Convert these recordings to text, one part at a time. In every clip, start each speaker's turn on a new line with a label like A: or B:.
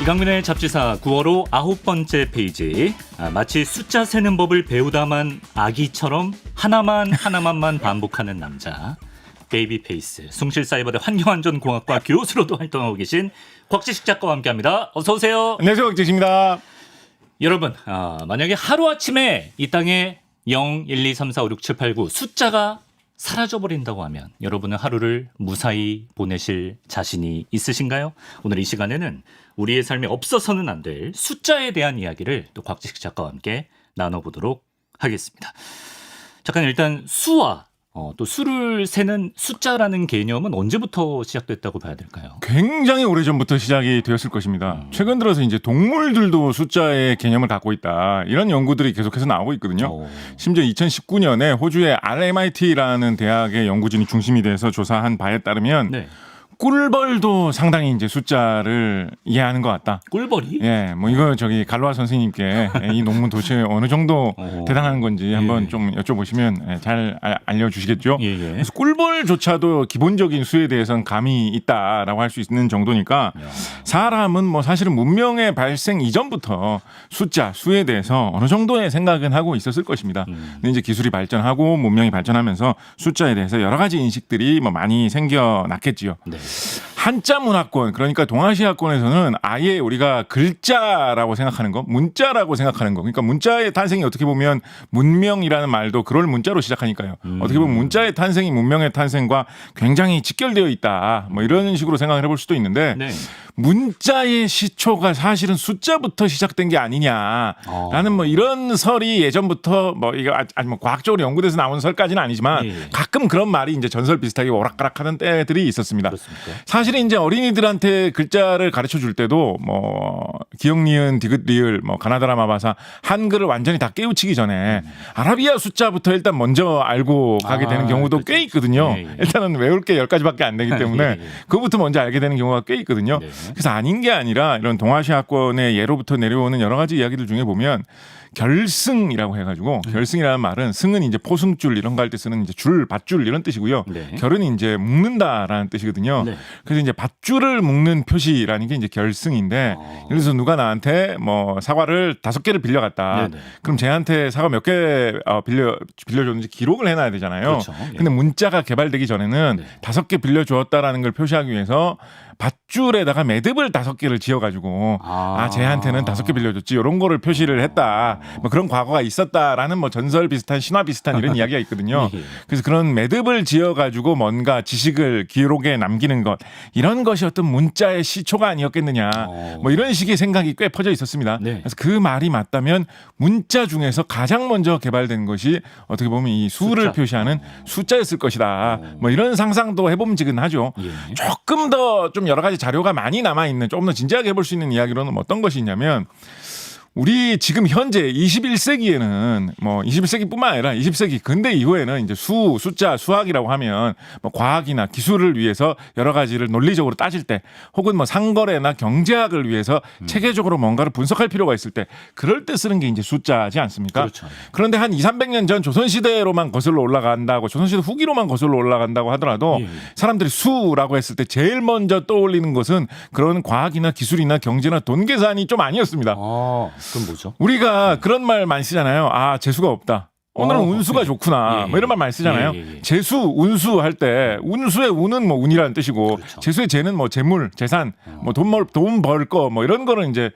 A: 이강민의 잡지사 9월호 9번째 페이지. 마치 숫자 세는 법을 배우다만 아기처럼 하나만만 반복하는 남자. 베이비페이스 숭실사이버대 환경안전공학과 교수로도 활동하고 계신 곽지식 작가와 함께합니다. 어서 오세요.
B: 안녕하세요, 곽지식입니다.
A: 여러분, 만약에 하루아침에 이 땅에 0, 1, 2, 3, 4, 5, 6, 7, 8, 9 숫자가 사라져버린다고 하면 여러분은 하루를 무사히 보내실 자신이 있으신가요? 오늘 이 시간에는 우리의 삶에 없어서는 안 될 숫자에 대한 이야기를 또 곽지식 작가와 함께 나눠보도록 하겠습니다. 작가님, 일단 수와 또 수를 세는 숫자라는 개념은 언제부터 시작됐다고 봐야 될까요?
B: 굉장히 오래전부터 시작이 되었을 것입니다. 최근 들어서 이제 동물들도 숫자의 개념을 갖고 있다. 이런 연구들이 계속해서 나오고 있거든요. 심지어 2019년에 호주의 RMIT라는 대학의 연구진이 중심이 돼서 조사한 바에 따르면
A: 네.
B: 꿀벌도 상당히 이제 숫자를 이해하는 것 같다.
A: 꿀벌이?
B: 예, 뭐 이거 저기 갈로아 선생님께 이 논문 도대체 어느 정도 대단한 건지 한번 좀 여쭤보시면 잘 알려주시겠죠.
A: 예.
B: 그래서 꿀벌조차도 기본적인 수에 대해서는 감이 있다라고 할 수 있는 정도니까 사람은 뭐 사실은 문명의 발생 이전부터 숫자, 수에 대해서 어느 정도의 생각은 하고 있었을 것입니다. 근데 이제 기술이 발전하고 문명이 발전하면서 숫자에 대해서 여러 가지 인식들이 뭐 많이 생겨났겠지요.
A: 네.
B: 한자 문화권, 그러니까 동아시아권에서는 아예 우리가 글자라고 생각하는 거, 문자라고 생각하는 거. 그러니까 문자의 탄생이 어떻게 보면 문명이라는 말도 그럴 문자로 시작하니까요. 어떻게 보면 문자의 탄생이 문명의 탄생과 굉장히 직결되어 있다. 뭐 이런 식으로 생각을 해볼 수도 있는데
A: 네.
B: 문자의 시초가 사실은 숫자부터 시작된 게 아니냐라는 뭐 이런 설이 예전부터 뭐 이거 아직 뭐 과학적으로 연구돼서 나온 설까지는 아니지만 가끔 그런 말이 이제 전설 비슷하게 오락가락하는 때들이 있었습니다.
A: 그렇습니까?
B: 사실은 이제 어린이들한테 글자를 가르쳐 줄 때도 뭐 기역 니은 디귿 리을 뭐 가나다라 마바사 한글을 완전히 다 깨우치기 전에 아라비아 숫자부터 일단 먼저 알고 가게 되는 경우도
A: 그렇죠.
B: 꽤 있거든요. 일단은 외울 게 10가지밖에 안 되기 때문에 그거부터 먼저 알게 되는 경우가 꽤 있거든요. 그래서 아닌 게 아니라 이런 동아시아권의 예로부터 내려오는 여러 가지 이야기들 중에 보면 결승이라고 해가지고 결승이라는 말은 승은 이제 포승줄 이런 거 할 때 쓰는 이제 줄, 밧줄 이런 뜻이고요. 결은 이제 묶는다라는 뜻이거든요. 그래서 이제 밧줄을 묶는 표시라는 게 이제 결승인데 예를 들어서 누가 나한테 뭐 사과를 5개를 빌려갔다. 그럼 쟤한테 사과 몇 개 빌려줬는지 기록을 해놔야 되잖아요.
A: 그렇죠.
B: 근데 문자가 개발되기 전에는 5개 빌려주었다라는 걸 표시하기 위해서 밧줄에다가 매듭을 5개를 지어가지고 쟤한테는 5개 빌려줬지 이런 거를 표시를 했다. 뭐 그런 과거가 있었다라는 뭐 전설 비슷한 신화 비슷한 이런 이야기가 있거든요. 그래서 그런 매듭을 지어가지고 뭔가 지식을 기록에 남기는 것 이런 것이 어떤 문자의 시초가 아니었겠느냐. 뭐 이런 식의 생각이 꽤 퍼져 있었습니다. 그래서 그 말이 맞다면 문자 중에서 가장 먼저 개발된 것이 어떻게 보면 이 수를 표시하는 숫자였을 것이다. 뭐 이런 상상도 해봄직은하죠. 조금 더 좀 여러 가지 자료가 많이 남아있는 조금 더 진지하게 해볼 수 있는 이야기로는 어떤 것이 있냐면 우리 지금 현재 21세기에는 뭐 21세기뿐만 아니라 20세기 근대 이후에는 이제 숫자, 수학이라고 하면 뭐 과학이나 기술을 위해서 여러 가지를 논리적으로 따질 때 혹은 뭐 상거래나 경제학을 위해서 체계적으로 뭔가를 분석할 필요가 있을 때 그럴 때 쓰는 게 이제 숫자지 않습니까?
A: 그렇죠.
B: 그런데 한 2, 300년 전 조선시대로만 거슬러 올라간다고 조선시대 후기로만 거슬러 올라간다고 하더라도 사람들이 수라고 했을 때 제일 먼저 떠올리는 것은 그런 과학이나 기술이나 경제나 돈 계산이 좀 아니었습니다.
A: 그럼 뭐죠?
B: 우리가 그런 말 많이 쓰잖아요. 재수가 없다. 오늘은 운수가 좋구나. 뭐 이런 말 많이 쓰잖아요. 재수, 운수 할 때 운수의 운은 뭐 운이라는 뜻이고 재수의 재는 뭐 재물, 재산, 뭐 돈 벌 거 뭐 이런 거는 이제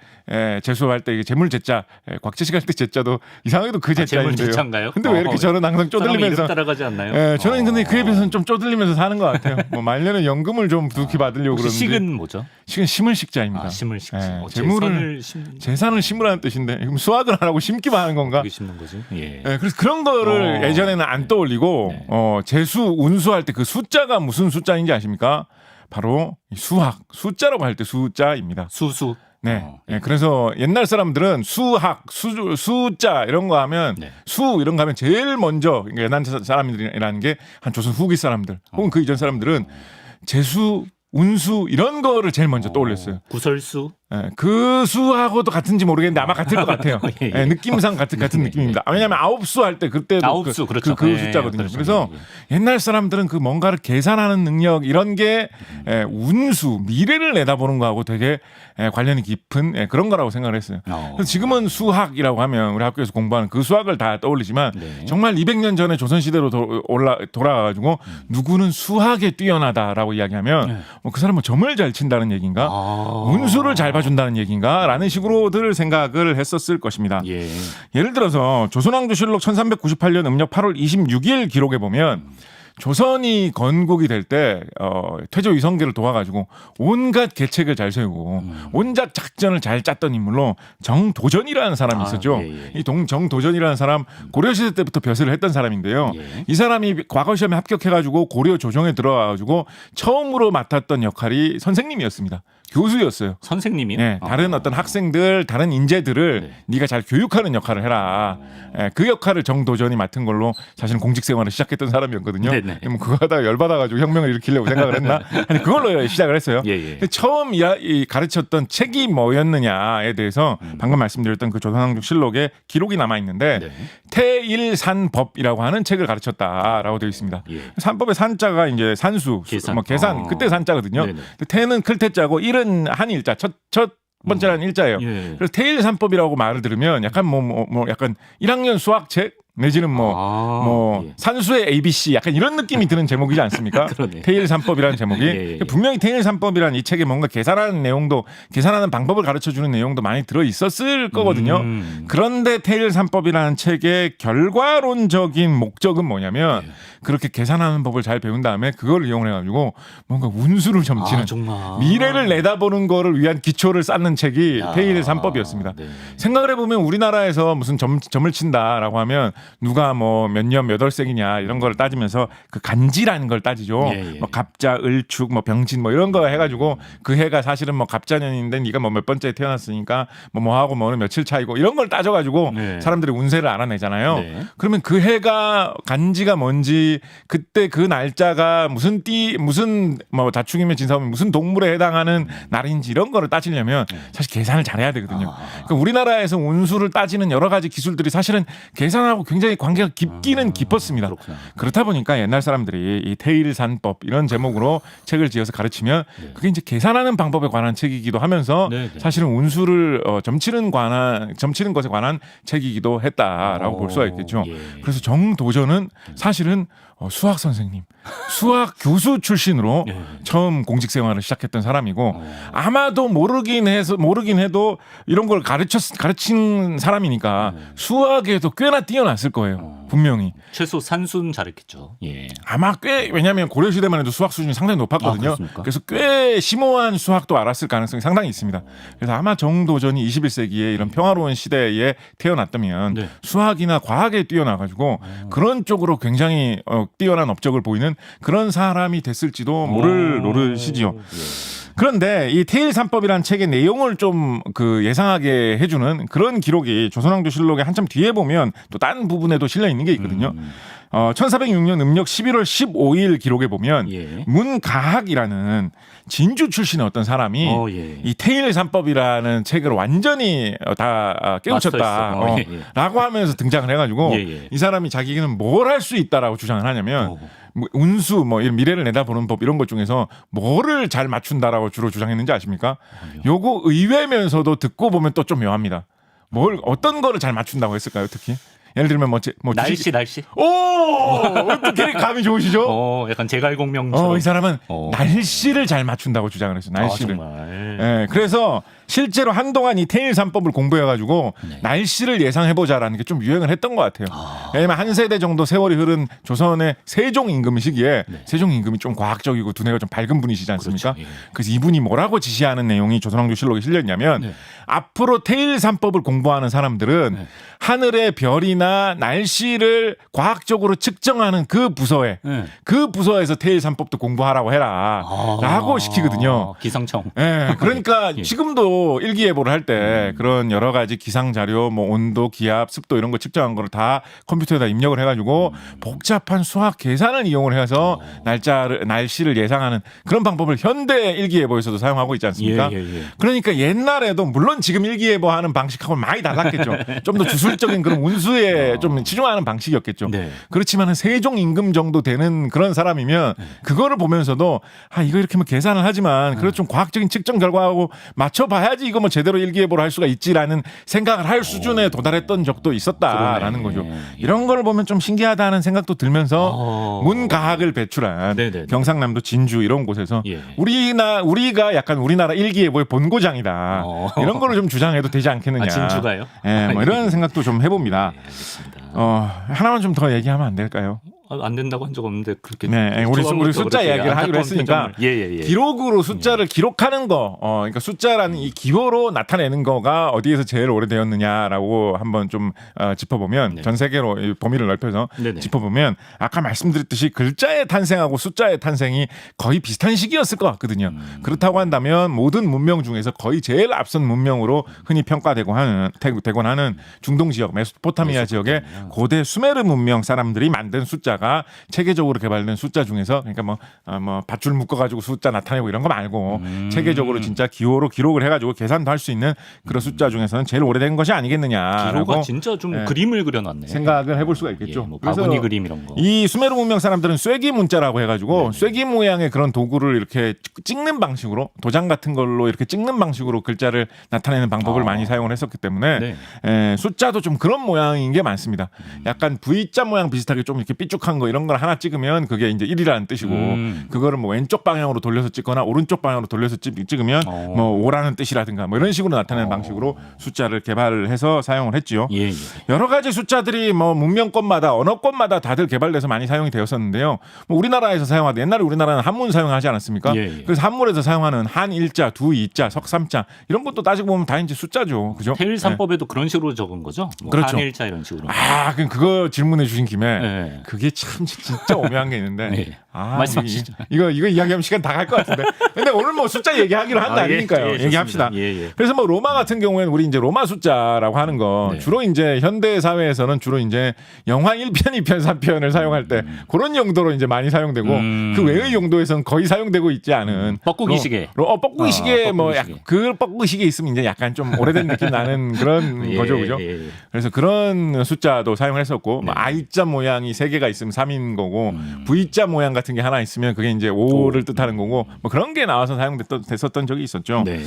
B: 재수할 때 재물 재자, 곽재식 할 때 재자도 이상하게도 그 재자인데요.
A: 재물 재자인가요?
B: 근데 왜 이렇게 저는 항상 쪼들리면서
A: 따라가지 않나요?
B: 저는 근데 그에 비해서는 좀 쪼들리면서 사는 것 같아요. 뭐 말년에 연금을 좀 두둑히 받으려고 그러는데.
A: 식은 뭐죠?
B: 식은 심을식자입니다.
A: 심을식자.
B: 재물을 재산을 심으라는 뜻인데 그럼 수학을 안 하고 심기만 하는 건가?
A: 심는 거지.
B: 그래서 그런 거를 예전에는 안 떠올리고 재수, 운수할 때 그 숫자가 무슨 숫자인지 아십니까? 바로 수학, 숫자라고 할 때 숫자입니다.
A: 수수.
B: 그래서 옛날 사람들은 수학, 숫자 이런 거 하면 수 이런 거 하면 제일 먼저 그러니까 옛날 사람들이라는 게 한 조선 후기 사람들 혹은 그 이전 사람들은 재수, 운수 이런 거를 제일 먼저 떠올렸어요.
A: 구설수.
B: 그 수하고도 같은지 모르겠는데 아마 같을 것 같아요.
A: 예.
B: 예, 느낌상 같은 느낌입니다. 왜냐하면 9수 할 때 그때도
A: 아홉수, 그렇죠.
B: 그
A: 예,
B: 숫자거든요.
A: 그렇죠.
B: 그래서
A: 예.
B: 옛날 사람들은 그 뭔가를 계산하는 능력 이런 게 운수, 미래를 내다보는 거하고 되게 관련이 깊은 그런 거라고 생각을 했어요. 그래서 지금은 수학이라고 하면 우리 학교에서 공부하는 그 수학을 다 떠올리지만
A: 네.
B: 정말 200년 전에 조선시대로 돌아가가지고 누구는 수학에 뛰어나다라고 이야기하면 뭐 그 사람은 점을 잘 친다는 얘기인가? 운수를 잘 봐준다는 얘기인가? 라는 식으로들 생각을 했었을 것입니다.
A: 예.
B: 예를 들어서 조선왕조실록 1398년 음력 8월 26일 기록에 보면 조선이 건국이 될 때 태조 이성계를 도와가지고 온갖 계책을 잘 세우고 온갖 작전을 잘 짰던 인물로 정도전이라는 사람이 있었죠.
A: 예.
B: 이 정도전이라는 사람 고려시대 때부터 벼슬을 했던 사람인데요.
A: 예.
B: 이 사람이 과거 시험에 합격해가지고 고려 조정에 들어와가지고 처음으로 맡았던 역할이 선생님이었습니다. 교수였어요.
A: 선생님이요?
B: 네, 다른 어떤 학생들, 다른 인재들을 네가 잘 교육하는 역할을 해라. 그 역할을 정도전이 맡은 걸로 자신은 공직 생활을 시작했던 사람이었거든요.
A: 네네.
B: 뭐 그거 하다가 열받아가지고 혁명을 일으키려고 생각을 했나? 아니 그걸로 시작을 했어요.
A: 예.
B: 근데 처음 가르쳤던 책이 뭐였느냐에 대해서 방금 말씀드렸던 그 조선왕조 실록에 기록이 남아 있는데
A: 네.
B: 태일산법이라고 하는 책을 가르쳤다라고 되어 있습니다.
A: 예.
B: 산법의 산자가 이제 산수,
A: 계산.
B: 뭐 계산 그때 산자거든요.
A: 네네.
B: 근데 태는 클태자고 일은 한일자 첫 번째라는 일자예요.
A: 예.
B: 그래서 태일산법이라고 말을 들으면 약간 약간 1학년 수학책 내지는
A: 예.
B: 산수의 ABC 약간 이런 느낌이 드는 제목이지 않습니까?
A: 그러네.
B: 태일산법이라는 제목이
A: 예.
B: 분명히 태일산법이라는 이 책에 뭔가 계산하는 내용도 계산하는 방법을 가르쳐주는 내용도 많이 들어 있었을 거거든요. 그런데 태일산법이라는 책의 결과론적인 목적은 뭐냐면 그렇게 계산하는 법을 잘 배운 다음에 그걸 이용해가지고 뭔가 운수를 점치는
A: 정말.
B: 미래를 내다보는 거를 위한 기초를 쌓는 책이 태일산법이었습니다.
A: 네.
B: 생각을 해보면 우리나라에서 무슨 점을 친다라고 하면 누가 뭐 몇 년 몇 월생이냐 이런 걸 따지면서 그 간지라는 걸 따지죠.
A: 예.
B: 뭐 갑자, 을축, 뭐 병진 뭐 이런 거 해가지고 그 해가 사실은 뭐 갑자년인데 네가 뭐 몇 번째 태어났으니까 뭐 하고 뭐는 며칠 차이고 이런 걸 따져가지고
A: 네.
B: 사람들이 운세를 알아내잖아요.
A: 네.
B: 그러면 그 해가 간지가 뭔지 그때 그 날짜가 무슨 뭐 다축이면 진사오면 무슨 동물에 해당하는 날인지 이런 거를 따지려면 사실 계산을 잘해야 되거든요. 그러니까 우리나라에서 운수를 따지는 여러 가지 기술들이 사실은 계산하고 굉장히 관계가 깊기는 깊었습니다.
A: 그렇구나.
B: 그렇다 보니까 옛날 사람들이 이 태일산법 이런 제목으로 책을 지어서 가르치면 그게 이제 계산하는 방법에 관한 책이기도 하면서 사실은 운수를 점치는 것에 관한 책이기도 했다라고 볼 수가 있겠죠.
A: 예.
B: 그래서 정도전은 사실은 수학 선생님, 수학 교수 출신으로 처음 공직 생활을 시작했던 사람이고 아마도 모르긴 해도 이런 걸 가르친 사람이니까 수학에도 꽤나 뛰어났을 거예요. 분명히.
A: 최소 산수는 잘했겠죠. 예.
B: 아마 왜냐하면 고려 시대만 해도 수학 수준이 상당히 높았거든요.
A: 그렇습니까?
B: 그래서 꽤 심오한 수학도 알았을 가능성이 상당히 있습니다. 그래서 아마 정도전이 21세기에 이런 평화로운 시대에 태어났다면 수학이나 과학에 뛰어나가지고 그런 쪽으로 굉장히 뛰어난 업적을 보이는 그런 사람이 됐을지도 모를 노릇이지요. 그런데 이 태일산법이라는 책의 내용을 좀 그 예상하게 해주는 그런 기록이 조선왕조실록의 한참 뒤에 보면 또 다른 부분에도 실려 있는 게 있거든요. 1406년 음력 11월 15일 기록에 보면 문가학이라는 진주 출신의 어떤 사람이 이 태일산법이라는 책을 완전히 다 깨우쳤다라고 하면서 등장을 해가지고 이 사람이 자기는 뭘 할 수 있다라고 주장을 하냐면 뭐 운수, 뭐 이런 미래를 내다보는 법 이런 것 중에서 뭐를 잘 맞춘다라고 주로 주장했는지 아십니까? 요거 의외면서도 듣고 보면 또 좀 묘합니다. 어떤 거를 잘 맞춘다고 했을까요, 특히? 예를 들면
A: 날씨.
B: 오, 어떻게 감이 좋으시죠?
A: 약간 제갈공명처럼.
B: 이 사람은 날씨를 잘 맞춘다고 주장을 했어요. 날씨를.
A: 정말.
B: 그래서 실제로 한동안 이 태일산법을 공부해가지고 날씨를 예상해보자라는 게 좀 유행을 했던 것 같아요. 왜냐면 한 세대 정도 세월이 흐른 조선의 세종 임금 시기에 세종 임금이 좀 과학적이고 두뇌가 좀 밝은 분이시지 않습니까?
A: 그렇죠.
B: 그래서 이분이 뭐라고 지시하는 내용이 조선왕조실록에 실렸냐면 앞으로 태일산법을 공부하는 사람들은 하늘의 별이나 기상이나 날씨를 과학적으로 측정하는 그 부서에
A: 네.
B: 그 부서에서 태일 3법도 공부하라고 해라 라고 시키거든요.
A: 기상청.
B: 예, 그러니까
A: 예.
B: 지금도 일기예보를 할 때 그런 여러 가지 기상 자료, 뭐 온도, 기압, 습도 이런 거 측정한 거를 다 컴퓨터에다 입력을 해가지고 복잡한 수학 계산을 이용을 해서 날씨를 예상하는 그런 방법을 현대 일기예보에서도 사용하고 있지 않습니까?
A: 예.
B: 그러니까 옛날에도 물론 지금 일기예보하는 방식하고는 많이 달랐겠죠. 좀 더 주술적인 그런 운수에 좀 치중하는 방식이었겠죠.
A: 네.
B: 그렇지만 세종 임금 정도 되는 그런 사람이면 그거를 보면서도 이거 이렇게 뭐 계산을 하지만 그래도 좀 과학적인 측정 결과하고 맞춰봐야지 이거 뭐 제대로 일기예보를 할 수가 있지라는 생각을 할 수준에 도달했던 적도 있었다라는 거죠. 이런 걸 보면 좀 신기하다는 생각도 들면서 문과학을 배출한
A: 네네네.
B: 경상남도 진주 이런 곳에서
A: 예.
B: 우리가 약간 우리나라 일기예보의 본고장이다. 이런 거를 좀 주장해도 되지 않겠느냐.
A: 진주가요?
B: 예, 뭐 이런 생각도 좀 해봅니다.
A: 네, 알겠습니다.
B: 하나만 좀 더 얘기하면 안 될까요?
A: 안 된다고 한 적 없는데 그렇게.
B: 네, 우리 숫자 이야기를 하기로 했으니까
A: 예.
B: 기록으로 숫자를 기록하는 거, 그러니까 숫자라는 이 기호로 나타내는 거가 어디에서 제일 오래되었느냐라고 한번 좀 짚어보면
A: 네.
B: 전 세계로 이 범위를 넓혀서
A: 네네.
B: 짚어보면 아까 말씀드렸듯이 글자의 탄생하고 숫자의 탄생이 거의 비슷한 시기였을 것 같거든요. 그렇다고 한다면 모든 문명 중에서 거의 제일 앞선 문명으로 흔히 평가되곤 하는 중동 지역 메소포타미아 지역의 고대 수메르 문명 사람들이 만든 숫자가 체계적으로 개발된 숫자 중에서 그러니까 뭐 밧줄 묶어가지고 숫자 나타내고 이런 거 말고 체계적으로 진짜 기호로 기록을 해가지고 계산도 할 수 있는 그런 숫자 중에서는 제일 오래된 것이 아니겠느냐라고
A: 기호가 진짜 좀 그림을 그려놨네.
B: 생각을 해볼 수가 있겠죠.
A: 뭐 바구니 그림 이런 거.
B: 이 수메르 문명 사람들은 쐐기 문자라고 해가지고 쐐기 모양의 그런 도구를 이렇게 찍는 방식으로 도장 같은 걸로 이렇게 찍는 방식으로 글자를 나타내는 방법을 많이 사용을 했었기 때문에 숫자도 좀 그런 모양인 게 많습니다. 약간 V자 모양 비슷하게 좀 이렇게 삐죽한 거 이런 걸 하나 찍으면 그게 이제 1이라는 뜻이고 그거를 뭐 왼쪽 방향으로 돌려서 찍거나 오른쪽 방향으로 돌려서 찍으면 뭐 5라는 뜻이라든가 뭐 이런 식으로 나타내는 방식으로 숫자를 개발을 해서 사용을 했지요.
A: 예.
B: 여러 가지 숫자들이 뭐 문명권마다 언어권마다 다들 개발돼서 많이 사용이 되었었는데요. 뭐 우리나라에서 사용하던 옛날에 우리나라는 한문 사용하지 않았습니까?
A: 예.
B: 그래서 한문에서 사용하는 한일자, 두이자, 석삼자 이런 것도 따지고 보면 다 이제 숫자죠. 그죠?
A: 태일 3법에도 그런 식으로 적은 거죠? 뭐
B: 그렇죠.
A: 한일자 이런 식으로.
B: 그럼 그거 질문해 주신 김에
A: 네.
B: 그게 참 진짜 오묘한 게 있는데
A: 네. 말씀하시죠.
B: 이거 이야기하면 시간 다 갈 것 같은데 근데 오늘 뭐 숫자 얘기하기로 한 날이니까요.
A: 예,
B: 얘기합시다.
A: 예.
B: 그래서 뭐 로마 같은 경우에는 우리 이제 로마 숫자라고 하는 거 주로 이제 현대 사회에서는 주로 이제 영화 1편, 2편, 3편을 사용할 때 그런 용도로 이제 많이 사용되고 그 외의 용도에서는 거의 사용되고 있지 않은
A: 뻐꾸기 시계.
B: 뻐꾸기 시계 뭐
A: 뻐꾸기 시계.
B: 그 뻐꾸기 시계 있으면 이제 약간 좀 오래된 느낌 나는 그런 거죠, 그죠? 그래서 그런 숫자도 사용을 했었고 뭐 I자 모양이 3개가 있으면 3인 거고 V자 모양 같은 게 하나 있으면 그게 이제 5를 뜻하는 거고 뭐 그런 게 나와서 사용됐었던 적이 있었죠.
A: 네.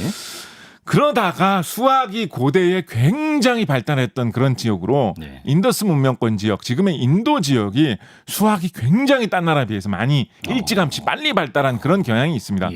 B: 그러다가 수학이 고대에 굉장히 발달했던 그런 지역으로 인더스 문명권 지역, 지금의 인도 지역이 수학이 굉장히 딴 나라에 비해서 많이 일찌감치 빨리 발달한 그런 경향이 있습니다.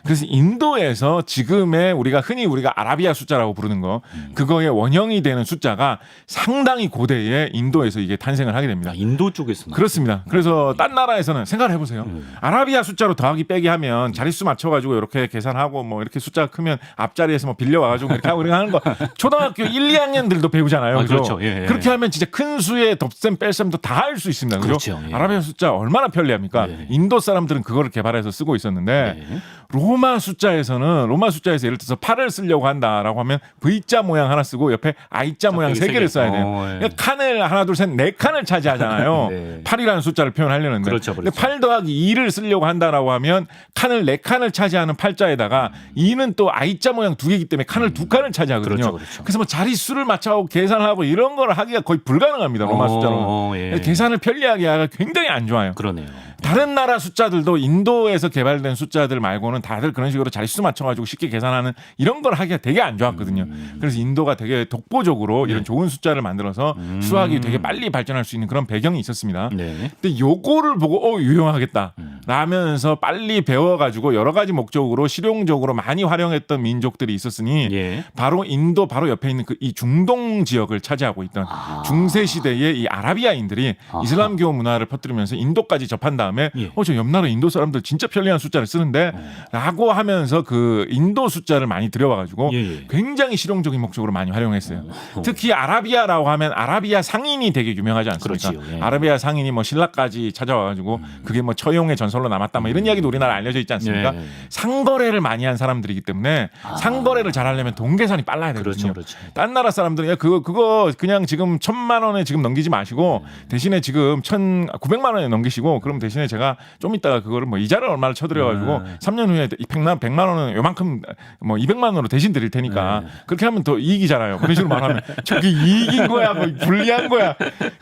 B: 그래서 인도에서 지금의 흔히 우리가 아라비아 숫자라고 부르는 거 그거의 원형이 되는 숫자가 상당히 고대에 인도에서 이게 탄생을 하게 됩니다.
A: 인도 쪽에서
B: 그렇습니다. 그래서 딴 나라에서는 생각을 해보세요. 아라비아 숫자로 더하기 빼기 하면 자릿수 맞춰가지고 이렇게 계산하고 뭐 이렇게 숫자가 크면 앞자리에서 뭐 빌려와가지고 이렇게 하고 하는 거 초등학교 1, 2학년들도 배우잖아요. 그죠?
A: 그렇죠. 예.
B: 그렇게 하면 진짜 큰 수의 덧셈 뺄셈도 다 할 수 있습니다. 그죠?
A: 그렇죠. 예.
B: 아라비아 숫자 얼마나 편리합니까? 인도 사람들은 그거를 개발해서 쓰고 있었는데 로마 숫자에서 예를 들어서 8을 쓰려고 한다라고 하면 V자 모양 하나 쓰고 옆에 I자 모양 3개를 써야 돼요. 그러니까 칸을 하나 둘 셋 4칸을 차지하잖아요. 8이라는 숫자를 표현하려는데.
A: 그렇죠.
B: 근데 8 더하기 2를 쓰려고 한다라고 하면 칸을 4칸을 차지하는 8자에다가 2는 또 I자 모양 2개이기 때문에 칸을 2칸을 차지하거든요.
A: 그렇죠.
B: 그래서 뭐 자릿수를 맞춰하고 계산을 하고 이런 걸 하기가 거의 불가능합니다. 로마 숫자로는. 계산을 편리하게 하기가 굉장히 안 좋아요.
A: 그러네요.
B: 다른 나라 숫자들도 인도에서 개발된 숫자들 말고는 다들 그런 식으로 자릿수 맞춰가지고 쉽게 계산하는 이런 걸 하기가 되게 안 좋았거든요. 그래서 인도가 되게 독보적으로 이런 좋은 숫자를 만들어서 수학이 되게 빨리 발전할 수 있는 그런 배경이 있었습니다. 근데 요거를 보고 유용하겠다 라면서 빨리 배워가지고 여러 가지 목적으로 실용적으로 많이 활용했던 민족들이 있었으니 바로 인도 바로 옆에 있는 이 중동 지역을 차지하고 있던 중세 시대의 이 아라비아인들이 이슬람교 문화를 퍼뜨리면서 인도까지 접한 다음에 다음에
A: 예.
B: 저 옆 나라 인도 사람들 진짜 편리한 숫자를 쓰는데 라고 하면서 그 인도 숫자를 많이 들여와가지고
A: 예.
B: 굉장히 실용적인 목적으로 많이 활용했어요. 특히 아라비아라고 하면 아라비아 상인이 되게 유명하지 않습니까?
A: 그렇지요. 예.
B: 아라비아 상인이 뭐 신라까지 찾아와가지고 그게 뭐 처용의 전설로 남았다 뭐 이런 이야기도 우리나라 알려져 있지 않습니까?
A: 예.
B: 상거래를 많이 한 사람들이기 때문에 상거래를 잘하려면 돈 계산이 빨라야 되거든요.
A: 그렇죠.
B: 딴 나라 사람들은 그거 그냥 지금 1,000만 원에 지금 넘기지 마시고 대신에 지금 1,900만 원에 넘기시고 그럼 대신에 제가 좀 이따가 그거를 뭐 이자를 얼마를 쳐드려가지고 3년 후에 100만 원은 요만큼 뭐 200만 원으로 대신 드릴 테니까 그렇게 하면 더 이익이잖아요. 그런 식으로 말하면 저게 이익인 거야, 뭐 불리한 거야.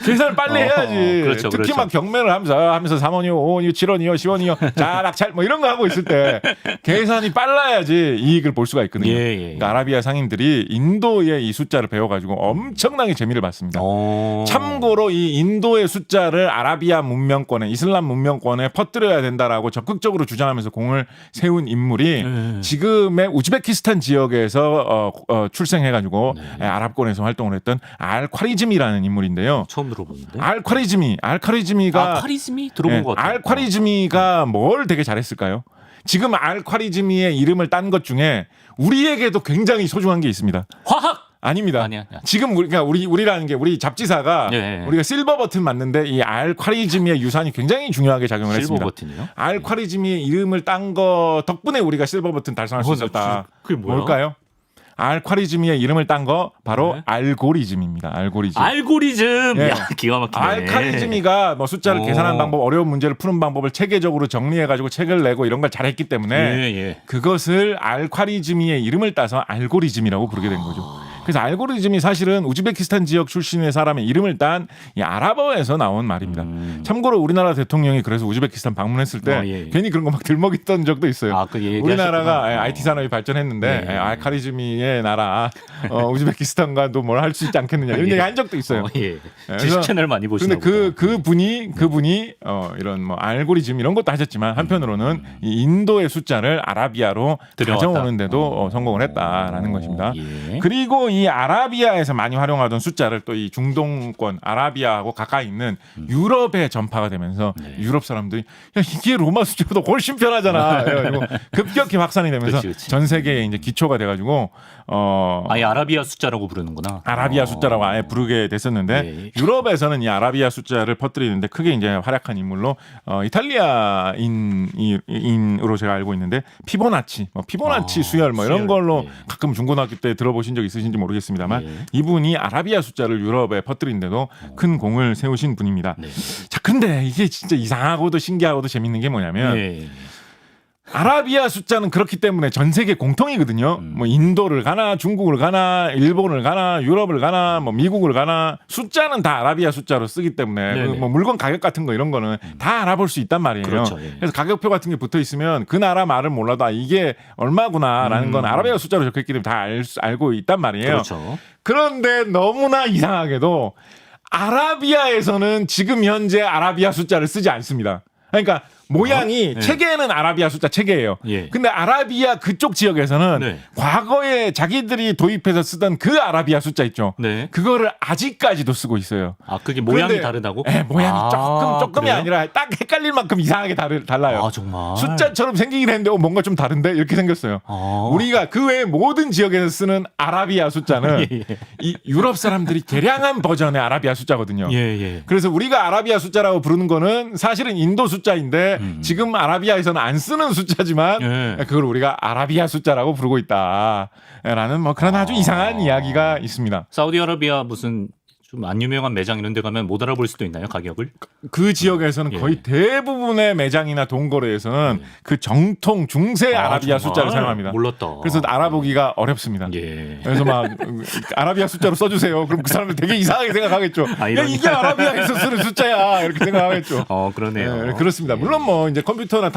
B: 계산을 빨리 해야지.
A: 그렇죠,
B: 특히
A: 그렇죠.
B: 막 경매를 하면서 3원이요, 5원이요, 7원이요, 10원이요, 자 낙찰 뭐 이런 거 하고 있을 때 계산이 빨라야지 이익을 볼 수가 있거든요.
A: 예.
B: 그러니까 아라비아 상인들이 인도의 이 숫자를 배워가지고 엄청나게 재미를 봤습니다. 참고로 이 인도의 숫자를 아라비아 문명권에 이슬람 문명권에 퍼뜨려야 된다라고 적극적으로 주장하면서 공을 세운 인물이 지금의 우즈베키스탄 지역에서 출생해가지고 아랍권에서 활동을 했던 알콰리즘이라는 인물인데요.
A: 처음 들어보는데.
B: 알콰리즘이가
A: 카리즘이 들어본 것 같아요.
B: 알콰리즘이가 뭘 되게 잘했을까요? 지금 알콰리즘이의 이름을 딴 것 중에 우리에게도 굉장히 소중한 게 있습니다.
A: 화학.
B: 아닙니다.
A: 아니야.
B: 지금 우리라는 게 우리 잡지사가 우리가 실버 버튼 맞는데 이 알콰리즘의 유산이 굉장히 중요하게 작용을
A: 실버
B: 했습니다.
A: 버튼이요?
B: 알콰리즘의 이름을 딴 거 덕분에 우리가 실버 버튼 달성할 수 있었다.
A: 그게 뭐야?
B: 뭘까요? 알콰리즘의 이름을 딴 거 바로 알고리즘입니다. 알고리즘.
A: 야, 기가 막히네.
B: 알콰리즘이가 뭐 숫자를 계산하는 방법, 어려운 문제를 푸는 방법을 체계적으로 정리해가지고 책을 내고 이런 걸 잘했기 때문에 그것을 알콰리즘의 이름을 따서 알고리즘이라고 부르게 된 거죠. 그래서 알고리즘이 사실은 우즈베키스탄 지역 출신의 사람의 이름을 딴 이 아랍어에서 나온 말입니다. 참고로 우리나라 대통령이 그래서 우즈베키스탄 방문했을 때 괜히 그런 거 막 들먹였던 적도 있어요. 우리나라가 IT 산업이 발전했는데 알콰리즘의 나라 우즈베키스탄과도 뭘 할 수 있지 않겠느냐 이런 얘기 한 적도 있어요.
A: 지식 채널 많이 보시나
B: 근데 그분이 이런 뭐 알고리즘 이런 것도 하셨지만 한편으로는 이 인도의 숫자를 아라비아로 가져오는데도 성공을 했다라는 것입니다. 그리고 이 아라비아에서 많이 활용하던 숫자를 또 이 중동권 아라비아하고 가까이 있는 유럽에 전파가 되면서 유럽 사람들이 야, 이게 로마 숫자보다 훨씬 편하잖아. 그래가지고 급격히 확산이 되면서 전 세계에 이제 기초가 돼가지고
A: 아예 아라비아 숫자라고 부르는구나.
B: 아라비아 숫자라고 아예 부르게 됐었는데 유럽에서는 이 아라비아 숫자를 퍼뜨리는데 크게 이제 활약한 인물로 이탈리아인으로 제가 알고 있는데 피보나치 수열 뭐 이런 걸로 가끔 중고등학교 때 들어보신 적 있으신지 모르겠습니다만 이분이 아라비아 숫자를 유럽에 퍼뜨리는데도 큰 공을 세우신 분입니다. 자, 근데 이게 진짜 이상하고도 신기하고도 재밌는 게 뭐냐면 아라비아 숫자는 그렇기 때문에 전 세계 공통이거든요. 뭐 인도를 가나 중국을 가나 일본을 가나 유럽을 가나 뭐 미국을 가나 숫자는 다 아라비아 숫자로 쓰기 때문에 뭐 물건 가격 같은 거 이런 거는 다 알아볼 수 있단 말이에요. 그래서 가격표 같은 게 붙어 있으면 그 나라 말을 몰라도 이게 얼마구나라는 건 아라비아 숫자로 적혀있기 때문에 다 알고 있단 말이에요. 그런데 너무나 이상하게도 아라비아에서는 지금 현재 아라비아 숫자를 쓰지 않습니다. 그러니까 모양이 체계는 아라비아 숫자 체계예요. 근데 아라비아 그쪽 지역에서는 과거에 자기들이 도입해서 쓰던 그 아라비아 숫자 있죠. 그거를 아직까지도 쓰고 있어요.
A: 아, 그게 모양이 다르다고?
B: 네, 모양이 조금이 아니라 딱 헷갈릴 만큼 이상하게 달라요.
A: 아, 정말.
B: 숫자처럼 생기긴 했는데 뭔가 좀 다른데 이렇게 생겼어요. 우리가 그 외에 모든 지역에서 쓰는 아라비아 숫자는 이 유럽 사람들이 개량한 버전의 아라비아 숫자거든요. 그래서 우리가 아라비아 숫자라고 부르는 거는 사실은 인도 숫자인데 지금 아라비아에서는 안 쓰는 숫자지만 그걸 우리가 아라비아 숫자라고 부르고 있다라는 뭐 그런 아주 이상한 이야기가 있습니다.
A: 사우디아라비아 무슨 좀 안 유명한 매장 이런 데 가면 못 알아볼 수도 있나요, 가격을?
B: 그 지역에서는 거의 대부분의 매장이나 동거래에서는 그 정통 중세 아라비아 숫자를 사용합니다.
A: 몰랐다.
B: 그래서 알아보기가 어렵습니다. 그래서 막 아라비아 숫자로 써주세요. 그럼 그 사람들 되게 이상하게 생각하겠죠. 야, 이게 아라비아에서 쓰는 숫자야. 이렇게 생각하겠죠.
A: 그러네요.
B: 그렇습니다. 물론 뭐 이제 컴퓨터로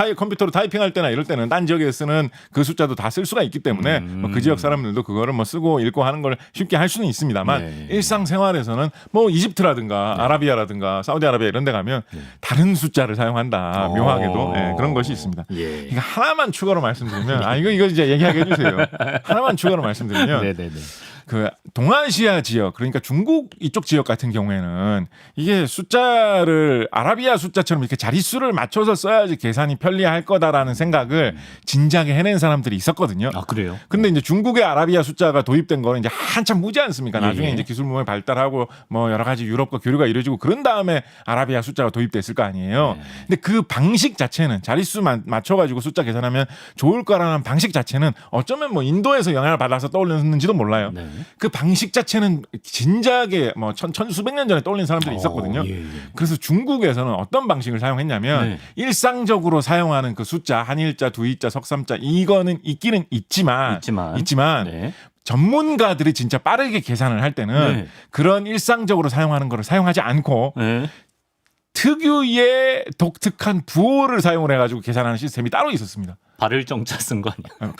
B: 타이핑할 때나 이럴 때는 딴 지역에 쓰는 그 숫자도 다 쓸 수가 있기 때문에 뭐 그 지역 사람들도 그거를 뭐 쓰고 읽고 하는 걸 쉽게 할 수는 있습니다만 일상생활에서는 뭐 이집트라든가 아라비아라든가 사우디아라비아 이런 데 가면 다른 숫자를 사용한다. 묘하게도 그런 것이 있습니다. 이거 하나만 추가로 말씀드리면 이거 이제 얘기하게 해주세요. 하나만 추가로 말씀드리면 그 동아시아 지역 그러니까 중국 이쪽 지역 같은 경우에는 이게 숫자를 아라비아 숫자처럼 이렇게 자릿수를 맞춰서 써야지 계산이 편리할 거다라는 생각을 진작에 해낸 사람들이 있었거든요.
A: 아 그래요?
B: 근데 이제 중국의 아라비아 숫자가 도입된 거는 이제 한참 후지 않습니까? 나중에
A: 예.
B: 이제 기술 문명이 발달하고 뭐 여러 가지 유럽과 교류가 이루어지고 그런 다음에 아라비아 숫자가 도입됐을 거 아니에요.
A: 네.
B: 근데 그 방식 자체는 자릿수 맞춰가지고 숫자 계산하면 좋을 거라는 방식 자체는 어쩌면 뭐 인도에서 영향을 받아서 떠올렸는지도 몰라요.
A: 네.
B: 그 방식 자체는 진작에 뭐 천수백 년 전에 떠올린 사람들이 있었거든요.
A: 예.
B: 그래서 중국에서는 어떤 방식을 사용했냐면
A: 네.
B: 일상적으로 사용하는 그 숫자 한일자, 두이자, 석삼자 이거는 있기는 있지만
A: 네.
B: 전문가들이 진짜 빠르게 계산을 할 때는
A: 네.
B: 그런 일상적으로 사용하는 거를 사용하지 않고
A: 네.
B: 특유의 독특한 부호를 사용을 해가지고 계산하는 시스템이 따로 있었습니다.
A: 발을 정자 쓴 거 아니야?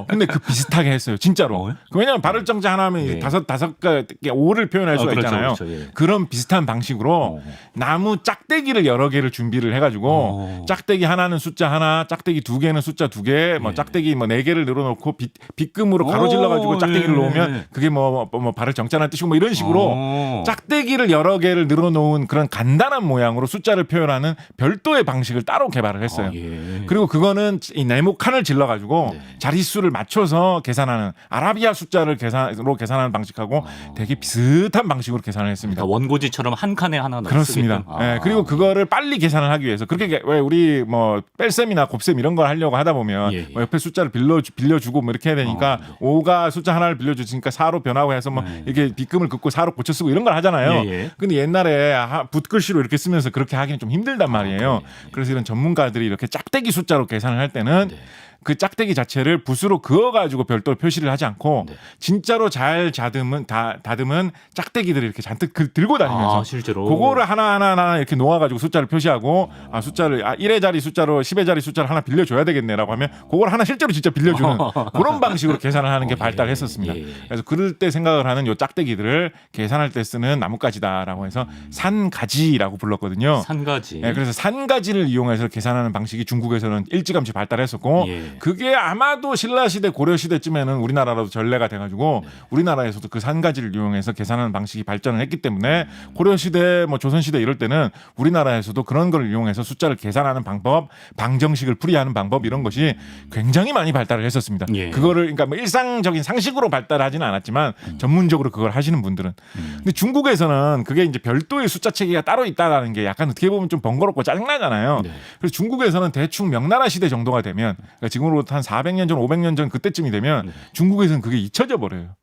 B: 근데 그 비슷하게 했어요, 진짜로. 왜냐하면 발을 정자 하나 하면
A: 네.
B: 다섯 개 오를 표현할 수가
A: 그렇죠,
B: 있잖아요.
A: 그렇죠, 예.
B: 그런 비슷한 방식으로 나무 짝대기를 여러 개를 준비를 해가지고 짝대기 하나는 숫자 하나, 짝대기 두 개는 숫자 두 개, 뭐
A: 예.
B: 짝대기 뭐 네 개를 늘어놓고 빗금으로 가로질러가지고 짝대기를
A: 예.
B: 놓으면 그게 뭐 발을 정자라는 뜻이고 뭐 이런 식으로 짝대기를 여러 개를 늘어놓은 그런 간단한 모양으로 숫자를 표현하는 별도의 방식을 따로 개발을 했어요.
A: 예.
B: 그리고 그거는 이 네모 칸을 질러가지고
A: 네.
B: 자릿수를 맞춰서 계산하는 아라비아 숫자를 계산하는 방식하고 되게 비슷한 방식으로 계산을 했습니다.
A: 그러니까 원고지처럼 한 칸에 하나 넣어
B: 그렇습니다. 예, 그리고 그거를 빨리 계산을 하기 위해서 그렇게 왜 우리 뭐 뺄셈이나 곱셈 이런 걸 하려고 하다 보면
A: 예, 예.
B: 뭐 옆에 숫자를 빌려주고 뭐 이렇게 해야 되니까
A: 네.
B: 5가 숫자 하나를 빌려주니까 4로 변하고 해서 뭐
A: 네.
B: 이렇게 빗금을 긋고 4로 고쳐 쓰고 이런 걸 하잖아요.
A: 예, 예.
B: 근데 옛날에 붓글씨로 이렇게 쓰면서 그렇게 하기는 좀 힘들단 말이에요.
A: 그래요?
B: 그래서 이런 전문가들이 이렇게 짝대기 숫자로 계산을 할 때는
A: 네.
B: 그 짝대기 자체를 붓으로 그어가지고 별도로 표시를 하지 않고
A: 네.
B: 진짜로 잘 다듬은 짝대기들을 이렇게 잔뜩 들고 다니면서
A: 실제로
B: 그거를 하나 이렇게 놓아가지고 숫자를 표시하고 숫자를 1의 자리 숫자로 10의 자리 숫자를 하나 빌려줘야 되겠네라고 하면 그걸 하나 실제로 진짜 빌려주는 그런 방식으로 계산을 하는 게 발달했었습니다.
A: 예.
B: 그래서 그럴 때 생각을 하는 요 짝대기들을 계산할 때 쓰는 나뭇가지다라고 해서 산가지라고 불렀거든요.
A: 산가지.
B: 네, 그래서 산가지를 이용해서 계산하는 방식이 중국에서는 일찌감치 발달했었고
A: 예.
B: 그게 아마도 신라시대 고려시대쯤에는 우리나라로도 전래가 돼가지고 우리나라에서도 그 산가지를 이용해서 계산하는 방식이 발전을 했기 때문에 고려시대 뭐 조선시대 이럴 때는 우리나라에서도 그런 걸 이용해서 숫자를 계산하는 방법 방정식을 풀이하는 방법 이런 것이 굉장히 많이 발달을 했었습니다.
A: 예.
B: 그거를 그러니까 뭐 일상적인 상식으로 발달하지는 않았지만 전문적으로 그걸 하시는 분들은 근데 중국에서는 그게 이제 별도의 숫자 체계가 따로 있다라는 게 약간 어떻게 보면 좀 번거롭고 짜증나잖아요.
A: 네.
B: 그래서 중국에서는 대충 명나라 시대 정도가 되면 그러니까 지금으로부터 한 400년 전, 500년 전 그때쯤이 되면 중국에서는 그게 잊혀져 버려요.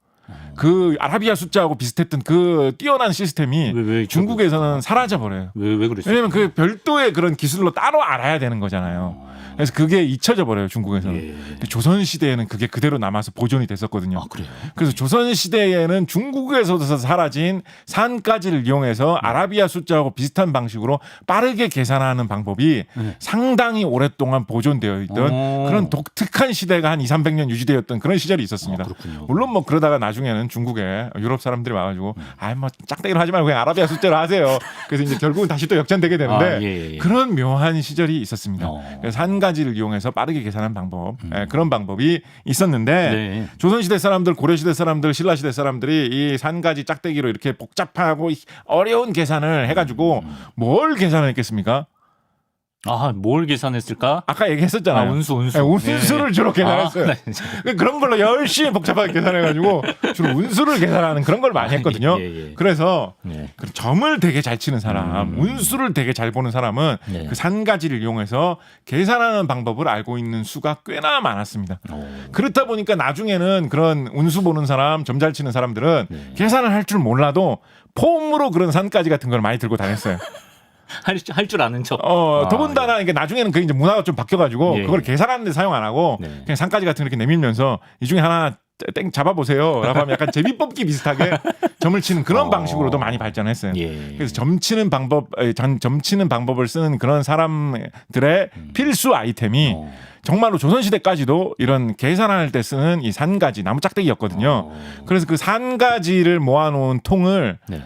B: 그 아라비아 숫자하고 비슷했던 그 뛰어난 시스템이
A: 왜
B: 중국에서는 사라져 버려요.
A: 왜 그랬어요?
B: 왜냐하면 그 별도의 그런 기술로 따로 알아야 되는 거잖아요. 그래서 그게 잊혀져 버려요 중국에서는.
A: 예.
B: 근데 조선 시대에는 그게 그대로 남아서 보존이 됐었거든요.
A: 아 그래요?
B: 그래서 조선 시대에는 중국에서도 사라진 산가지를 이용해서 아라비아 숫자하고 비슷한 방식으로 빠르게 계산하는 방법이 상당히 오랫동안 보존되어 있던 그런 독특한 시대가 한 200~300년 유지되었던 그런 시절이 있었습니다.
A: 그렇군요.
B: 물론 뭐 그러다가 나중에는 중국에 유럽 사람들이 와가지고 뭐 짝대기로 하지 말고 그냥 아라비아 숫자로 하세요. 그래서 이제 결국은 다시 또 역전되게 되는데
A: 예.
B: 그런 묘한 시절이 있었습니다. 그래서 산가지를 이용해서 빠르게 계산하는 방법 그런 방법이 있었는데
A: 네.
B: 조선시대 사람들, 고려시대 사람들, 신라시대 사람들이 이 산가지 짝대기로 이렇게 복잡하고 어려운 계산을 해가지고 뭘 계산했겠습니까?
A: 뭘 계산했을까?
B: 아까 얘기했었잖아요.
A: 운수.
B: 네, 운수를 주로 계산했어요. 그런 걸로 열심히 복잡하게 계산해가지고 주로 운수를 계산하는 그런 걸 많이 했거든요.
A: 예.
B: 그래서
A: 예.
B: 그 점을 되게 잘 치는 사람, 운수를 되게 잘 보는 사람은
A: 네.
B: 그 산가지를 이용해서 계산하는 방법을 알고 있는 수가 꽤나 많았습니다. 그렇다 보니까 나중에는 그런 운수 보는 사람, 점 잘 치는 사람들은 계산을 할 줄 몰라도 폼으로 그런 산가지 같은 걸 많이 들고 다녔어요.
A: 할 줄 아는 척.
B: 더군다나 이게 나중에는 그 이제 문화가 좀 바뀌어가지고
A: 예.
B: 그걸 계산하는 데 사용 안 하고 그냥 산가지 같은 거 이렇게 내밀면서 이 중에 하나 땡 잡아보세요. 라고 하면 약간 제비뽑기 비슷하게 점을 치는 그런 방식으로도 많이 발전했어요.
A: 예.
B: 그래서 점 치는 방법을 쓰는 그런 사람들의 필수 아이템이 정말로 조선시대까지도 이런 계산할 때 쓰는 이 산가지, 나무 짝대기였거든요. 그래서 그 산가지를 모아놓은 통을
A: 네.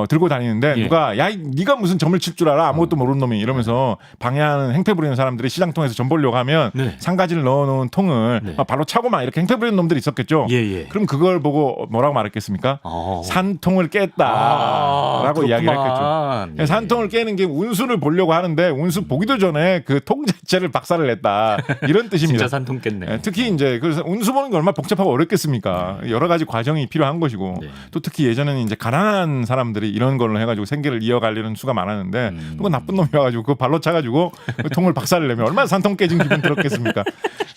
B: 들고 다니는데
A: 예.
B: 누가 야 네가 무슨 점을 칠 줄 알아 아무것도 모르는 놈이 이러면서 방해하는 행패 부리는 사람들이 시장통에서 점 보려고 하면
A: 네.
B: 상가지를 넣어놓은 통을
A: 네.
B: 막 발로 차고 막 이렇게 행패 부리는 놈들이 있었겠죠.
A: 예.
B: 그럼 그걸 보고 뭐라고 말했겠습니까? 산통을 깼다라고 이야기를 했겠죠.
A: 예.
B: 산통을 깨는 게 운수를 보려고 하는데 운수 보기도 전에 그 통 자체를 박살을 냈다 이런 뜻입니다.
A: 진짜 산통 깼네.
B: 예, 특히 이제 그래서 운수 보는 게 얼마나 복잡하고 어렵겠습니까? 여러 가지 과정이 필요한 것이고
A: 네.
B: 또 특히 예전에는 이제 가난한 사람들이 이런 걸로 해가지고 생계를 이어가려는 수가 많았는데 누가 나쁜 놈이어가지고 그 발로 차가지고 그 통을 박살을 내면 얼마나 산통 깨진 기분 들었겠습니까?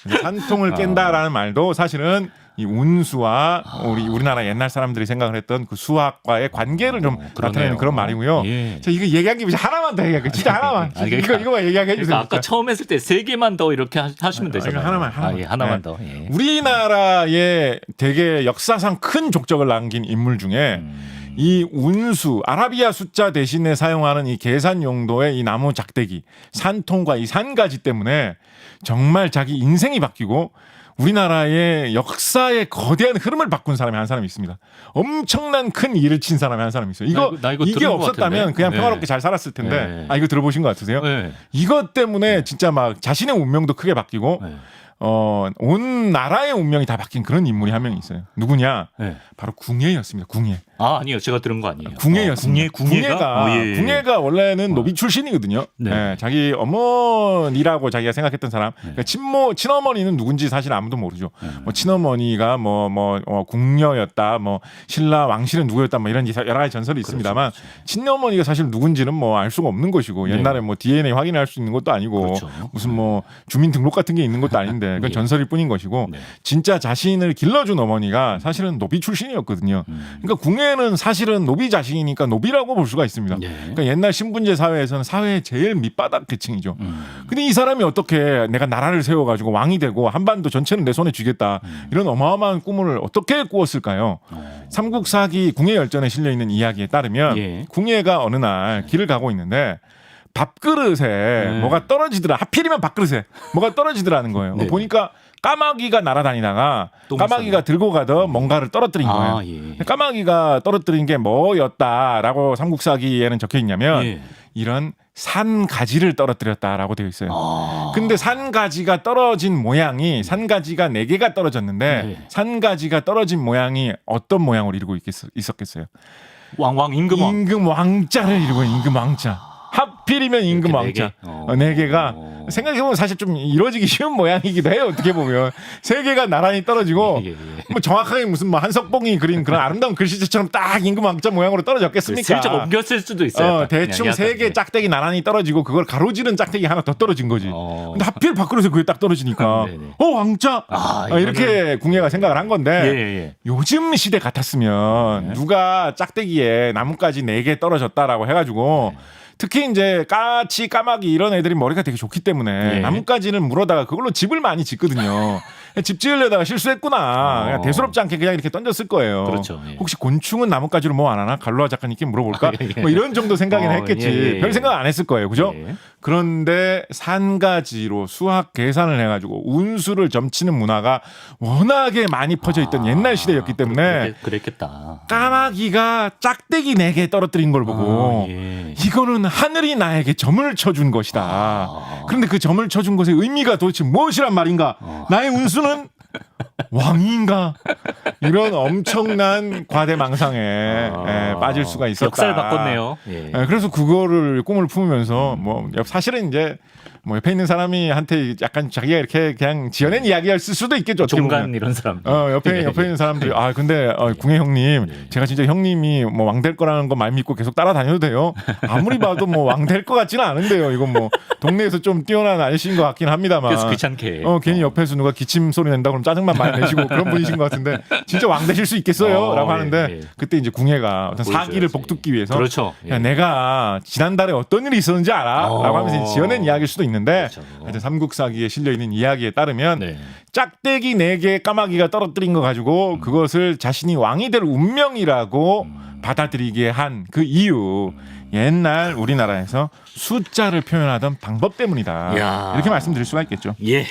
B: 그래서 산통을 깬다라는 말도 사실은 이 운수와 우리나라 옛날 사람들이 생각을 했던 그 수학과의 관계를 좀 나타내는 그런 말이고요.
A: 예.
B: 저 이거 얘기한 김에 하나만 더 얘기할게요. 진짜 하나만. 이거만 얘기하게 해주세요.
A: 그러니까 아까
B: 진짜.
A: 처음 했을 때 3개만 더 이렇게 하시면 되잖아요.
B: 하나만.
A: 예, 하나만
B: 네.
A: 더. 예.
B: 우리나라의 되게 역사상 큰 족적을 남긴 인물 중에 이 운수, 아라비아 숫자 대신에 사용하는 이 계산 용도의 이 나무 작대기, 산통과 이 산가지 때문에 정말 자기 인생이 바뀌고 우리나라의 역사의 거대한 흐름을 바꾼 사람이 한 사람이 있습니다. 엄청난 큰 일을 친 사람이 한 사람이 있어요.
A: 나 이거
B: 이게
A: 들은 것
B: 없었다면
A: 같은데?
B: 그냥
A: 네.
B: 평화롭게 잘 살았을 텐데.
A: 네.
B: 아 이거 들어보신 것 같으세요?
A: 네.
B: 이것 때문에 진짜 막 자신의 운명도 크게 바뀌고
A: 네.
B: 온 나라의 운명이 다 바뀐 그런 인물이 한 명 있어요. 누구냐?
A: 네.
B: 바로 궁예였습니다. 궁예.
A: 아니요. 제가 들은 거 아니에요.
B: 궁예였습니다.
A: 궁예가? 예.
B: 궁예가 원래는 노비 출신이거든요.
A: 네.
B: 네, 자기 어머니라고 자기가 생각했던 사람. 그러니까 친어머니는 누군지 사실 아무도 모르죠. 뭐 친어머니가 궁녀였다. 뭐 신라 왕실은 누구였다. 뭐 이런 여러 가지 전설이 있습니다만 친어머니가 사실 누군지는 뭐 알 수가 없는 것이고 옛날에 뭐 DNA 확인할 수 있는 것도 아니고
A: 그렇죠.
B: 무슨 뭐 주민등록 같은 게 있는 것도 아닌데 그건 전설일 뿐인 것이고
A: 네.
B: 진짜 자신을 길러준 어머니가 사실은 노비 출신이었거든요. 그러니까 궁예는 사실은 노비 자식이니까 노비라고 볼 수가 있습니다.
A: 네.
B: 그러니까 옛날 신분제 사회에서는 사회의 제일 밑바닥 계층이죠. 근데 이 사람이 어떻게 내가 나라를 세워가지고 왕이 되고 한반도 전체는 내 손에 쥐겠다 이런 어마어마한 꿈을 어떻게 꾸었을까요? 삼국사기 궁예열전에 실려 있는 이야기에 따르면
A: 예.
B: 궁예가 어느 날 길을 가고 있는데 밥그릇에 뭐가 떨어지더라. 하필이면 밥그릇에 뭐가 떨어지더라는 거예요.
A: 네.
B: 보니까 까마귀가 날아다니다가
A: 똥
B: 까마귀가 들고 가던 뭔가를 떨어뜨린 거예요.
A: 예.
B: 까마귀가 떨어뜨린 게 뭐였다라고 삼국사기에는 적혀 있냐면
A: 예.
B: 이런 산가지를 떨어뜨렸다라고 되어 있어요. 근데 산가지가 떨어진 모양이 산가지가 4개가 떨어졌는데
A: 네.
B: 산가지가 떨어진 모양이 어떤 모양을 이루고 있었겠어요?
A: 왕 임금왕.
B: 임금 왕자를 이루고 있는 임금 왕자. 하필이면 임금
A: 이렇게
B: 왕자.
A: 네 개?
B: 4개가 생각해보면 사실 좀 이루어지기 쉬운 모양이기도 해요. 어떻게 보면 3개가 나란히 떨어지고
A: 예.
B: 뭐 정확하게 무슨 뭐 한석봉이 그린 그런 아름다운 글씨체처럼 딱 임금 왕자 모양으로 떨어졌겠습니까?
A: 슬쩍 옮겼을 수도 있어요.
B: 대충
A: 약간,
B: 3개 짝대기 나란히 떨어지고 그걸 가로지른 짝대기 하나 더 떨어진 거지. 근데 하필 밖으로서 그게 딱 떨어지니까
A: 네네.
B: 왕자 이렇게 궁예가 생각을 한 건데
A: 예.
B: 요즘 시대 같았으면 누가 짝대기에 나뭇가지 4개 떨어졌다라고 해가지고 특히 이제 까치, 까마귀 이런 애들이 머리가 되게 좋기 때문에
A: 예.
B: 나뭇가지를 물어다가 그걸로 집을 많이 짓거든요. 집 지으려다가 실수했구나. 그냥 대수롭지 않게 그냥 이렇게 던졌을 거예요.
A: 그렇죠. 예.
B: 혹시 곤충은 나뭇가지로 뭐 안 하나? 갈로아 작가님께 물어볼까? 뭐 이런 정도 생각이나 했겠지.
A: 예.
B: 별 생각 안 했을 거예요. 그죠?
A: 예.
B: 그런데 산가지로 수학 계산을 해가지고 운수를 점치는 문화가 워낙에 많이 퍼져 있던 옛날 시대였기 때문에
A: 그랬겠다.
B: 까마귀가 짝대기 4개 떨어뜨린 걸 보고
A: 예.
B: 이거는 하늘이 나에게 점을 쳐준 것이다. 그런데 그 점을 쳐준 것의 의미가 도대체 무엇이란 말인가? 나의 운수는 왕인가? 이런 엄청난 과대망상에 빠질 수가 있었다.
A: 역사를 바꿨네요. 예.
B: 그래서 그거를 꿈을 품으면서 뭐 사실은 이제 뭐 옆에 있는 사람이 한테 약간 자기가 이렇게 그냥 지어낸 이야기를 쓸 수도 있겠죠. 어떻게
A: 종간
B: 보면.
A: 이런 사람.
B: 옆에 있는 사람들이 근데 궁예 형님 제가 진짜 형님이 뭐 왕 될 거라는 거 말 믿고 계속 따라다녀도 돼요. 아무리 봐도 뭐 왕 될 것 같지는 않은데요. 이건 뭐 동네에서 좀 뛰어난 아저씨인 것 같긴 합니다만.
A: 그래서 귀찮게.
B: 괜히 옆에서 누가 기침 소리 낸다 그러면 짜증만 많이 내시고 그런 분이신 것 같은데 진짜 왕 되실 수 있겠어요? 라고 하는데
A: 예.
B: 그때 이제 궁예가 어떤 사기를 복돋기 위해서
A: 그렇죠.
B: 야, 내가 지난달에 어떤 일이 있었는지 알아? 라고 하면서 지어낸 이야기일 수도 있는데
A: 그렇죠.
B: 하여튼 삼국사기에 실려있는 이야기에 따르면
A: 네.
B: 짝대기 4개 까마귀가 떨어뜨린 거 가지고 그것을 자신이 왕이 될 운명이라고 받아들이게 한 그 이유 옛날 우리나라에서 숫자를 표현하던 방법 때문이다.
A: 야.
B: 이렇게 말씀드릴 수가 있겠죠.
A: 예.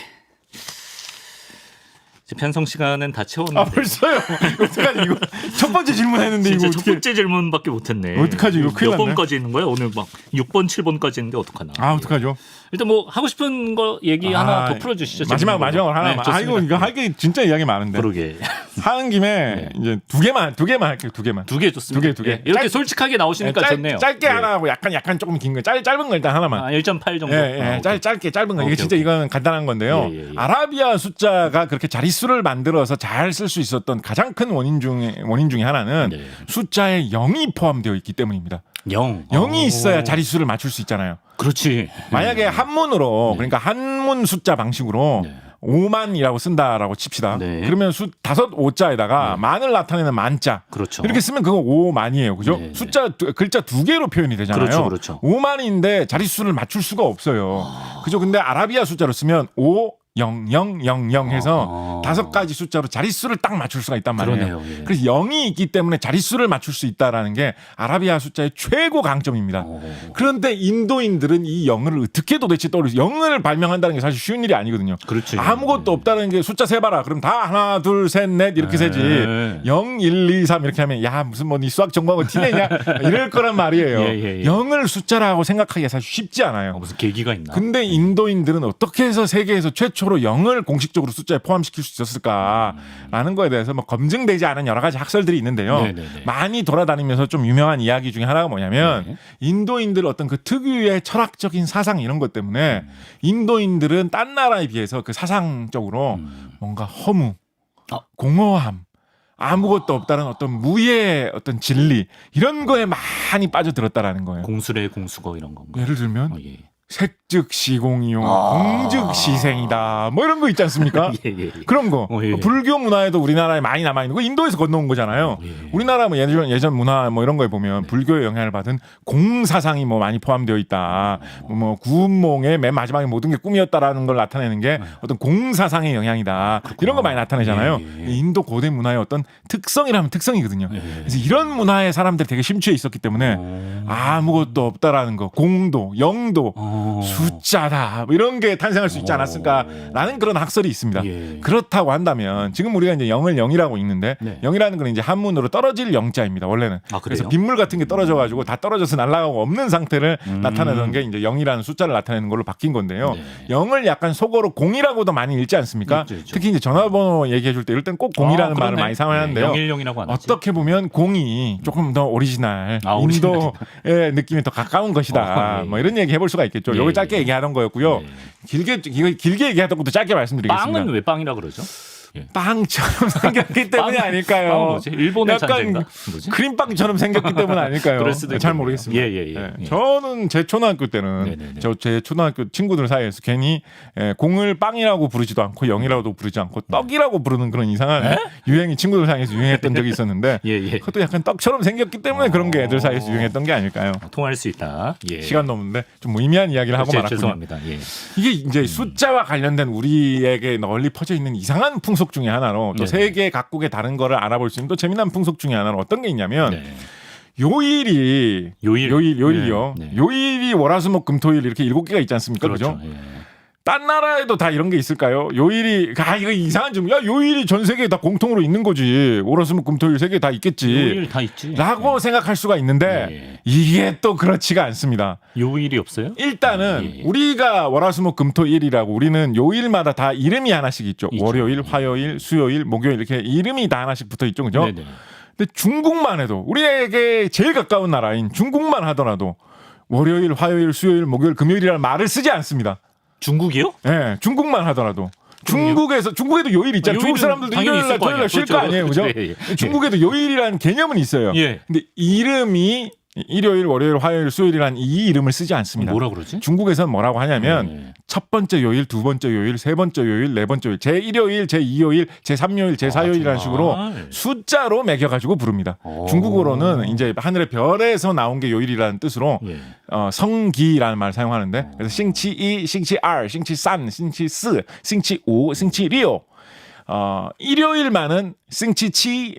A: 이제 편성 시간은 다 채웠는데.
B: 아 벌써요? 어떡하지 이거 첫 번째 질문했는데
A: 진짜
B: 이거
A: 첫
B: 어떻게?
A: 번째 질문밖에 못했네.
B: 어떡하지, 이거 큰일
A: 몇
B: 났네.
A: 번까지 있는 거야? 오늘 막 6번, 7번까지 있는데 어떡하나.
B: 아 어떡하죠?
A: 일단 뭐 하고 싶은 거 얘기 하나 더 풀어주시죠.
B: 마지막으로 하나만.
A: 네,
B: 아 이거 할 게 진짜 이야기 많은데.
A: 그러게.
B: 하는 김에
A: 네.
B: 이제 두 개만 할게요. 두 개만.
A: 두 개 좋습니다.
B: 두 개.
A: 예, 이렇게
B: 짧-
A: 솔직하게 나오시니까 좋네요.
B: 짧게
A: 예.
B: 하나 하고 약간 조금 긴 거. 짧은 거 일단 하나만.
A: 아, 1.8 정도.
B: 예. 짧게 짧은 거. 이게
A: 오케이,
B: 진짜
A: 오케이.
B: 이거는 간단한 건데요.
A: 예.
B: 아라비아 숫자가 그렇게 자릿수를 만들어서 잘 쓸 수 있었던 가장 큰 원인 중에 하나는
A: 네.
B: 숫자에 0이 포함되어 있기 때문입니다.
A: 0.
B: 0이 있어야 자릿수를 맞출 수 있잖아요.
A: 그렇지.
B: 만약에 한문으로 그러니까 한문 숫자 방식으로
A: 네.
B: 5만이라고 쓴다라고 칩시다.
A: 네.
B: 그러면 다섯 5자에다가 만을 나타내는 만자.
A: 그렇죠.
B: 이렇게 쓰면 그거 5만이에요. 그죠?
A: 네.
B: 글자 두 개로 표현이 되잖아요.
A: 그렇죠.
B: 5만인데 자릿수를 맞출 수가 없어요. 그죠? 근데 아라비아 숫자로 쓰면 5 0000 해서 다섯 가지 숫자로 자릿수를 딱 맞출 수가 있단 말이에요.
A: 그러네요. 예.
B: 그래서 0이 있기 때문에 자릿수를 맞출 수 있다라는 게 아라비아 숫자의 최고 강점입니다. 그런데 인도인들은 이 0을 어떻게 도대체 떠올리지? 0을 발명한다는 게 사실 쉬운 일이 아니거든요.
A: 그렇지.
B: 아무것도 없다는 게 숫자 세봐라. 그럼 다 하나, 둘, 셋, 넷 이렇게 세지.
A: 네.
B: 0, 1, 2, 3 이렇게 하면 야 무슨 뭐 네 수학 정보하고 티내냐 이럴 거란 말이에요.
A: 예.
B: 0을 숫자라고 생각하기가 사실 쉽지 않아요.
A: 무슨 계기가 있나?
B: 근데 인도인들은 어떻게 해서 세계에서 최초로 0을 공식적으로 숫자에 포함시킬 수 있었을까라는 거에 대해서 뭐 검증되지 않은 여러 가지 학설들이 있는데요.
A: 네네네.
B: 많이 돌아다니면서 좀 유명한 이야기 중에 하나가 뭐냐면
A: 네.
B: 인도인들 어떤 그 특유의 철학적인 사상 이런 것 때문에 인도인들은 딴 나라에 비해서 그 사상적으로 뭔가 허무,
A: 아.
B: 공허함, 아무것도 없다는 어떤 무의 어떤 진리 이런 거에 많이 빠져들었다라는 거예요.
A: 공수래 공수거 이런 건가?
B: 예를 들면
A: 예.
B: 색즉 시공이요,
A: 아.
B: 공즉 시생이다, 뭐 이런 거 있지 않습니까?
A: 예.
B: 그런 거.
A: 예.
B: 불교 문화에도 우리나라에 많이 남아 있는 거 인도에서 건너온 거잖아요.
A: 예.
B: 우리나라 뭐 예전 문화 뭐 이런 거에 보면 불교의 영향을 받은 공사상이 뭐 많이 포함되어 있다. 뭐 구운몽의 맨 마지막에 모든 게 꿈이었다라는 걸 나타내는 게 어떤 공사상의 영향이다. 이런 거 많이 나타내잖아요.
A: 예.
B: 인도 고대 문화의 어떤 특성이라면 특성이거든요.
A: 예.
B: 그래서 이런 문화의 사람들이 되게 심취해 있었기 때문에 아무것도 없다라는 거, 공도, 영도, 숫자다 뭐 이런 게 탄생할 수 있지 않았을까라는 그런 학설이 있습니다.
A: 예.
B: 그렇다고 한다면 지금 우리가 이제 0을 0이라고 읽는데
A: 네.
B: 0이라는 건 이제 한문으로 떨어질 영자입니다. 원래는.
A: 아, 그래요?
B: 그래서 빗물 같은 게 떨어져가지고 다 떨어져서 날아가고 없는 상태를 나타내던 게 이제 0이라는 숫자를 나타내는 걸로 바뀐 건데요.
A: 네.
B: 0을 약간 속어로 공이라고도 많이 읽지 않습니까?
A: 있죠.
B: 특히 이제 전화번호 얘기해 줄 때 이럴 땐 꼭 공이라는 말을 많이 사용하는데요.
A: 010이라고 안 하지.
B: 어떻게 보면 공이 조금 더 오리지널,
A: 아,
B: 인도의 느낌이 더 가까운 것이다.
A: 예.
B: 뭐 이런 얘기 해볼 수가 있겠죠.
A: 예,
B: 요거
A: 예.
B: 짧게 얘기하던 거였고요. 길게 얘기하던 것도 짧게 말씀드리겠습니다.
A: 빵은 왜 빵이라 그러죠? 예.
B: 빵처럼 생겼기 때문에
A: 빵-
B: 아닐까요?
A: 빵은 뭐지? 일본의
B: 약간
A: 잔재인가? 뭐지?
B: 크림빵처럼 생겼기 때문에 아닐까요?
A: 그럴 수도
B: 잘
A: 있겠네요.
B: 모르겠습니다.
A: 예.
B: 저는 제 초등학교 때는
A: 네네네.
B: 제 초등학교 친구들 사이에서 괜히 공을 빵이라고 부르지도 않고 영이라고도 부르지 않고 떡이라고 부르는 그런 이상한 유행이 친구들 사이에서 유행했던 적이 있었는데
A: 예.
B: 그것도 약간 떡처럼 생겼기 때문에 그런 게 애들 사이에서 유행했던 게 아닐까요?
A: 통할 수 있다. 예.
B: 시간 넘는데 좀 무의미한 이야기를 하고 말았군요.
A: 죄송합니다. 예.
B: 이게 이제 숫자와 관련된 우리에게 널리 퍼져 있는 이상한 풍속 중에 하나로 또
A: 네.
B: 세계 각국의 다른 거를 알아볼 수 있는 또 재미난 풍속 중에 하나는 어떤 게 있냐면
A: 네.
B: 요일이요.
A: 네.
B: 요일이 월화수목 금토일 이렇게 7개가 있지 않습니까? 그죠?
A: 그렇죠. 예.
B: 딴 나라에도 다 이런 게 있을까요? 요일이 이거 이상한 점. 야, 요일이 전 세계에 다 공통으로 있는 거지. 월화수목 금토일 세 개 다 있겠지.
A: 요일 다 있지.
B: 라고 생각할 수가 있는데
A: 예.
B: 이게 또 그렇지가 않습니다.
A: 요일이 없어요?
B: 일단은
A: 예.
B: 우리가 월화수목금토일이라고 우리는 요일마다 다 이름이 하나씩 있죠.
A: 있죠.
B: 월요일, 화요일, 수요일, 목요일 이렇게 이름이 다 하나씩 붙어 있죠. 그죠?
A: 네네.
B: 근데 중국만 해도 우리에게 제일 가까운 나라인 중국만 하더라도 월요일, 화요일, 수요일, 목요일, 금요일이라는 말을 쓰지 않습니다.
A: 중국이요?
B: 예, 중국만 하더라도.
A: 그럼요?
B: 중국에도 요일 있잖아요. 중국
A: 요일은
B: 사람들도
A: 당연히
B: 일요일 날,
A: 있을 거
B: 토요일 날 쉴 거
A: 아니야.
B: 아니에요. 그죠?
A: 그렇죠. 예.
B: 중국에도 요일이라는 개념은 있어요.
A: 예.
B: 근데 이름이 일요일, 월요일, 화요일, 수요일이라는 이 이름을 쓰지 않습니다.
A: 뭐라 그러지?
B: 중국에서는 뭐라고 하냐면
A: 예.
B: 첫 번째 요일, 두 번째 요일, 세 번째 요일, 네 번째 요일, 제1요일, 제2요일, 제3요일, 제4요일이라는 식으로
A: 정말?
B: 숫자로 매겨가지고 부릅니다.
A: 오.
B: 중국어로는 이제 하늘의 별에서 나온 게 요일이라는 뜻으로
A: 예.
B: 성기라는 말을 사용하는데 그래서 싱치2, 싱치2, 싱치3, 싱치4, 싱치5, 싱치6 일요일만은 생치치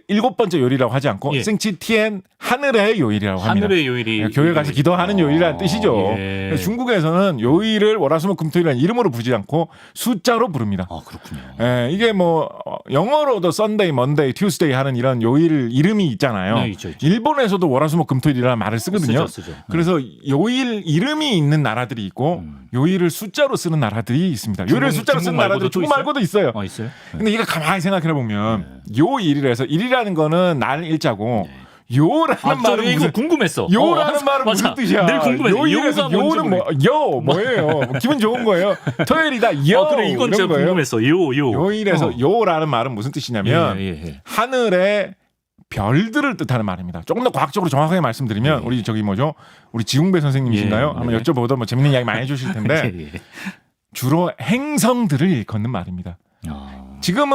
B: 일곱 번째 요일이라고 하지 않고
A: 예.
B: 생치티엔 하늘의 요일이라고 합니다.
A: 하늘의 요일이
B: 교회 가서 기도하는 요일이라는 뜻이죠.
A: 예.
B: 그래서 중국에서는 요일을 월화수목금토일이라는 이름으로 부르지 않고 숫자로 부릅니다.
A: 아 그렇군요.
B: 예, 이게 뭐 영어로도 썬데이, 먼데이, 튜스데이 하는 이런 요일 이름이 있잖아요.
A: 네, 있죠.
B: 일본에서도 월화수목금토일이라는 말을 쓰거든요.
A: 쓰죠.
B: 그래서 요일 이름이 있는 나라들이 있고 요일을 숫자로 쓰는 나라들이 있습니다. 요일을 숫자로 쓰는 나라들이 중국 말고도 있어요.
A: 있어요?
B: 근데 이거 가만히 생각해 보면 요일이라서 일이라는 거는 날 일자고 요라는 말은
A: 이거
B: 무슨
A: 궁금했어.
B: 요라는 말은 무슨 뜻이야?
A: 늘 궁금했어.
B: 요일에서 요는 뭐예요? 기분 좋은 거예요. 토요일이다. 요.
A: 그래 이건
B: 이런
A: 제가
B: 거예요.
A: 궁금했어.
B: 요일에서 요라는 말은 무슨 뜻이냐면
A: 예.
B: 하늘의 별들을 뜻하는 말입니다. 조금 더 과학적으로 정확하게 말씀드리면 우리 저기 뭐죠? 우리 지웅배 선생님이신가요? 한번 여쭤보다 뭐 재밌는 이야기 많이 해주실 텐데 주로 행성들을 일컫는 말입니다. 지금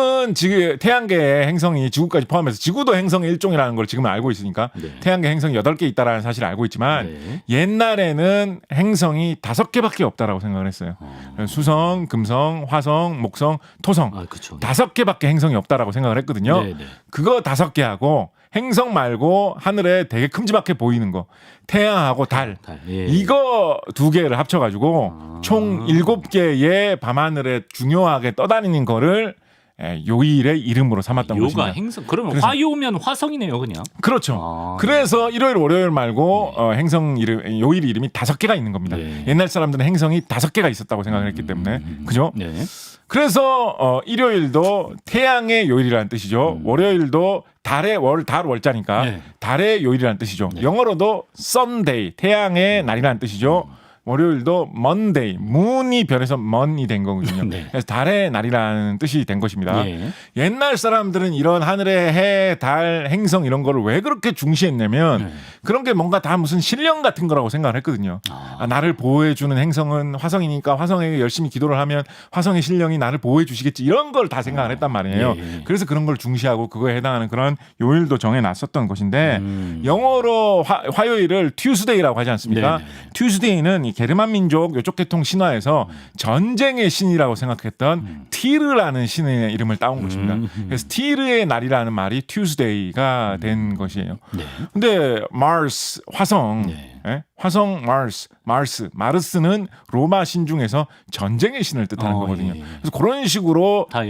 B: 태양계의 행성이 지구까지 포함해서 지구도 행성의 일종이라는 걸 지금은 알고 있으니까 태양계 행성이 8개 있다라는 사실을 알고 있지만 옛날에는 행성이 5개밖에 없다라고 생각을 했어요. 수성, 금성, 화성, 목성, 토성 5개밖에 행성이 없다라고 생각을 했거든요. 그거 5개하고 행성 말고 하늘에 되게 큼지막해 보이는 거 태양하고 달 이거 2개를 합쳐가지고 총 7개의 밤하늘에 중요하게 떠다니는 거를 요일의 이름으로 삼았던 것입니다.
A: 행성. 그러면 화요면 화성이네요, 그냥.
B: 그렇죠. 그래서 일요일, 월요일 말고 행성 이름, 요일 이름이 5개가 있는 겁니다. 옛날 사람들은 행성이 5개가 있었다고 생각을 했기 때문에, 그죠? 그래서 일요일도 태양의 요일이라는 뜻이죠. 월요일도 달의 달 월자니까 달의 요일이라는 뜻이죠. 영어로도 Sunday, 태양의 날이라는 뜻이죠. 월요일도 Monday, 문이 변해서 먼이 된 거거든요. 그래서 달의 날이라는 뜻이 된 것입니다. 옛날 사람들은 이런 하늘의 해, 달, 행성 이런 거를 왜 그렇게 중시했냐면 그런 게 뭔가 다 무슨 신령 같은 거라고 생각을 했거든요. 나를 보호해주는 행성은 화성이니까 화성에게 열심히 기도를 하면 화성의 신령이 나를 보호해 주시겠지 이런 걸 다 생각을 했단 말이에요. 그래서 그런 걸 중시하고 그거에 해당하는 그런 요일도 정해놨었던 것인데 영어로 화요일을 Tuesday라고 하지 않습니까? Tuesday는 게르만 민족 이쪽 계통 신화에서 전쟁의 신이라고 생각했던 티르라는 신의 이름을 따온 것입니다. 그래서 티르의 날이라는 말이 Tuesday가 된 것이에요. 근데 마르스 화성 화성 마르스는 로마 신 중에서 전쟁의 신을 뜻하는 거거든요. 그래서 그런 식으로
A: 다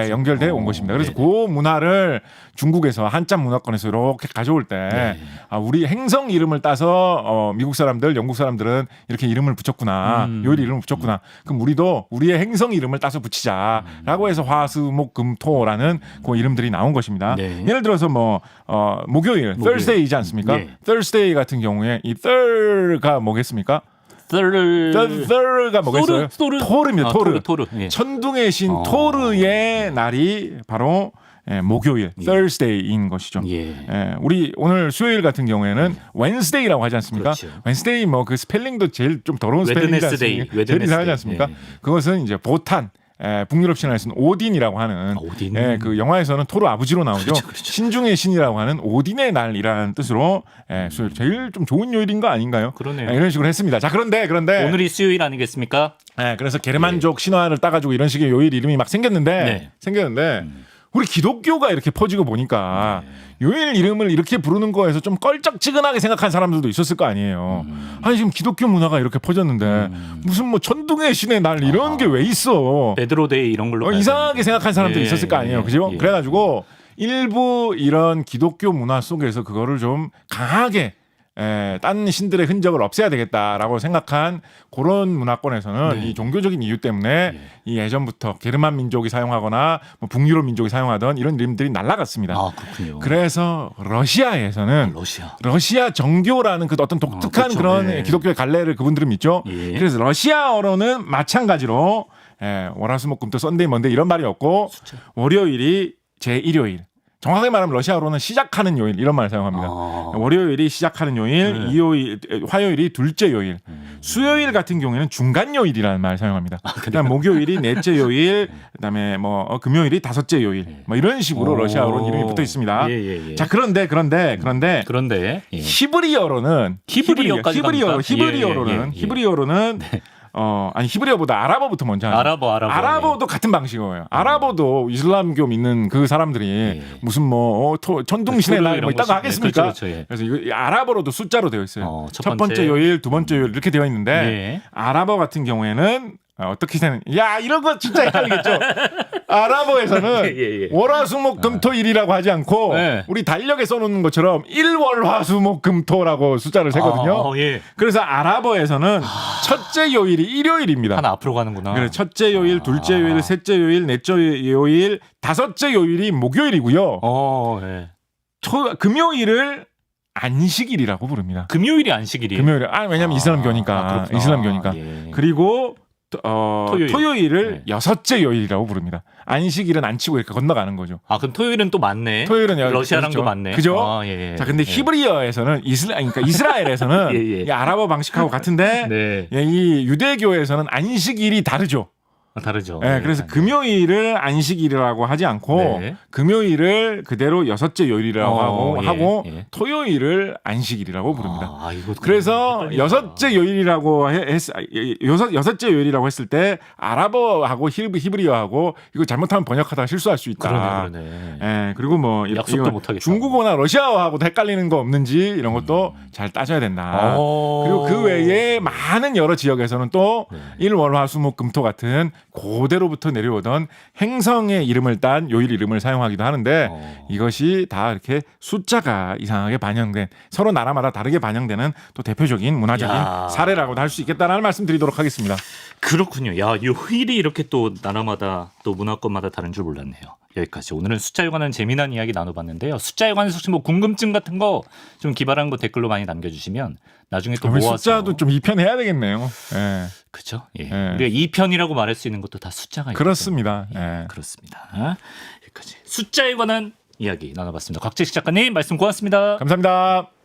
B: 연결돼 온 것입니다. 그래서 그 문화를 중국에서 한자 문화권에서 이렇게 가져올 때 우리 행성 이름을 따서 미국 사람들, 영국 사람들은 이렇게 이름을 붙였구나. 요일 이름을 붙였구나. 그럼 우리도 우리의 행성 이름을 따서 붙이자라고 해서 화수목금토라는 그 이름들이 나온 것입니다. 예를 들어서 목요일 Thursday이지 않습니까? Thursday 같은 경우에 이 Thur가 뭐겠습니까? Thur가 뭐겠어요? 토르입니다. 토르. 천둥의 신 토르의 날이 바로 목요일, Thursday인 것이죠. 우리 오늘 수요일 같은 경우에는 Wednesday라고 하지 않습니까? Wednesday 그 스펠링도 제일 좀 더러운 스펠링이지 않습니까? 제일 이상하지 않습니까? 그것은 이제 보탄. 북유럽 신화에서는 오딘이라고 하는 그 영화에서는 토르 아버지로 나오죠. 신중의 신이라고 하는 오딘의 날이라는 뜻으로 수요일 제일 좀 좋은 요일인 거 아닌가요?
A: 그러네요.
B: 이런 식으로 했습니다. 자 그런데
A: 오늘이 수요일 아니겠습니까?
B: 그래서 게르만족 신화를 따가지고 이런 식의 요일 이름이 막 생겼는데 우리 기독교가 이렇게 퍼지고 보니까 요일 이름을 이렇게 부르는 거에서 좀 껄쩍지근하게 생각한 사람들도 있었을 거 아니에요. 아니 지금 기독교 문화가 이렇게 퍼졌는데 무슨 천둥의 신의 날 이런 게 왜 있어?
A: 베드로데이 이런 걸로
B: 이상하게 생각한 사람도 있었을 거 아니에요. 그죠? 그래가지고 일부 이런 기독교 문화 속에서 그거를 좀 강하게 딴 신들의 흔적을 없애야 되겠다라고 생각한 그런 문화권에서는 이 종교적인 이유 때문에 이 예전부터 게르만 민족이 사용하거나 북유럽 민족이 사용하던 이런 이름들이 날아갔습니다.
A: 그렇군요.
B: 그래서 러시아에서는 러시아 정교라는 그 어떤 독특한 그런 기독교의 갈래를 그분들은 믿죠. 그래서 러시아어로는 마찬가지로 월화수목금토 썬데이 먼데이 이런 말이 없고 월요일이 제1요일. 정확하게 말하면 러시아어로는 시작하는 요일 이런 말을 사용합니다. 월요일이 시작하는 요일, 화요일이 둘째 요일, 수요일 같은 경우에는 중간 요일이라는 말을 사용합니다. 그다음 목요일이 넷째 요일, 그다음에 금요일이 다섯째 요일, 이런 식으로 러시아어로는 이름이 붙어 있습니다. 자 그런데 히브리어로는 아니 히브리어보다 아랍어부터 먼저 하죠. 아랍어도 같은 방식이에요. 아랍어도 이슬람교 믿는 그 사람들이 무슨 뭐 천둥신의 날 뭐 있다고 하겠습니까?
A: 그렇죠, 예.
B: 그래서 이거 아랍어로도 숫자로 되어 있어요. 첫 번째
A: 번째
B: 요일, 두 번째 요일 이렇게 되어 있는데
A: 예.
B: 아랍어 같은 경우에는 어떻게 되는? 야 이런 거 진짜 헷갈리겠죠. 아랍어에서는
A: 예.
B: 월화수목금토일이라고 하지 않고
A: 네.
B: 우리 달력에 써놓는 것처럼 일월화수목금토라고 숫자를 세거든요.
A: 예.
B: 그래서 아랍어에서는 첫째 요일이 일요일입니다.
A: 하나 앞으로 가는구나.
B: 그래, 첫째 요일, 둘째 요일, 셋째 요일, 넷째 요일, 다섯째 요일이 목요일이고요.
A: 예.
B: 금요일을 안식일이라고 부릅니다.
A: 금요일이 안식일이에요.
B: 금요일, 왜냐면 이슬람교니까.
A: 그렇구나.
B: 이슬람교니까.
A: 예.
B: 그리고 토요일을
A: 네.
B: 여섯째 요일이라고 부릅니다. 안식일은 안 치고 이렇게 건너가는 거죠.
A: 그럼 토요일은 또 맞네.
B: 토요일은
A: 러시아랑도
B: 그렇죠.
A: 맞네.
B: 그죠?
A: 예.
B: 자, 근데 히브리어에서는 그러니까 이스라엘에서는
A: 예.
B: 이 아랍어 방식하고 같은데
A: 네.
B: 이 유대교에서는 안식일이 다르죠.
A: 다르죠.
B: 네, 그래서 금요일을 안식일이라고 하지 않고
A: 네.
B: 금요일을 그대로 여섯째 요일이라고 하고
A: 예.
B: 토요일을 안식일이라고 부릅니다.
A: 이거
B: 그래서
A: 헷갈린다.
B: 여섯째 요일이라고 했을 때 아랍어하고 히브리어하고 이거 잘못하면 번역하다가 실수할 수 있다.
A: 그러네.
B: 예, 그리고 뭐
A: 약속도
B: 이거
A: 못 하겠다.
B: 중국어나 러시아어하고도 헷갈리는 거 없는지 이런 것도 잘 따져야 된다. 그리고 그 외에 많은 여러 지역에서는 또 일월화수목금토 같은 고대로부터 내려오던 행성의 이름을 딴 요일 이름을 사용하기도 하는데 이것이 다 이렇게 숫자가 이상하게 반영된 서로 나라마다 다르게 반영되는 또 대표적인 문화적인 사례라고도 할 수 있겠다라는 말씀드리도록 하겠습니다.
A: 그렇군요. 야, 요일이 이렇게 또 나라마다 또 문화권마다 다른 줄 몰랐네요. 여기까지 오늘은 숫자에 관한 재미난 이야기 나눠봤는데요. 숫자에 관해서 혹시 뭐 궁금증 같은 거 좀 기발한 거 댓글로 많이 남겨주시면 나중에 또 모아서
B: 숫자도 좀 입편해야 되겠네요. 예.
A: 그렇죠. 예.
B: 예.
A: 우리가 2편이라고 말할 수 있는 것도 다 숫자가 있죠.
B: 그렇습니다. 예.
A: 그렇습니다. 여기까지 숫자에 관한 이야기 나눠봤습니다. 곽재식 작가님 말씀 고맙습니다.
B: 감사합니다.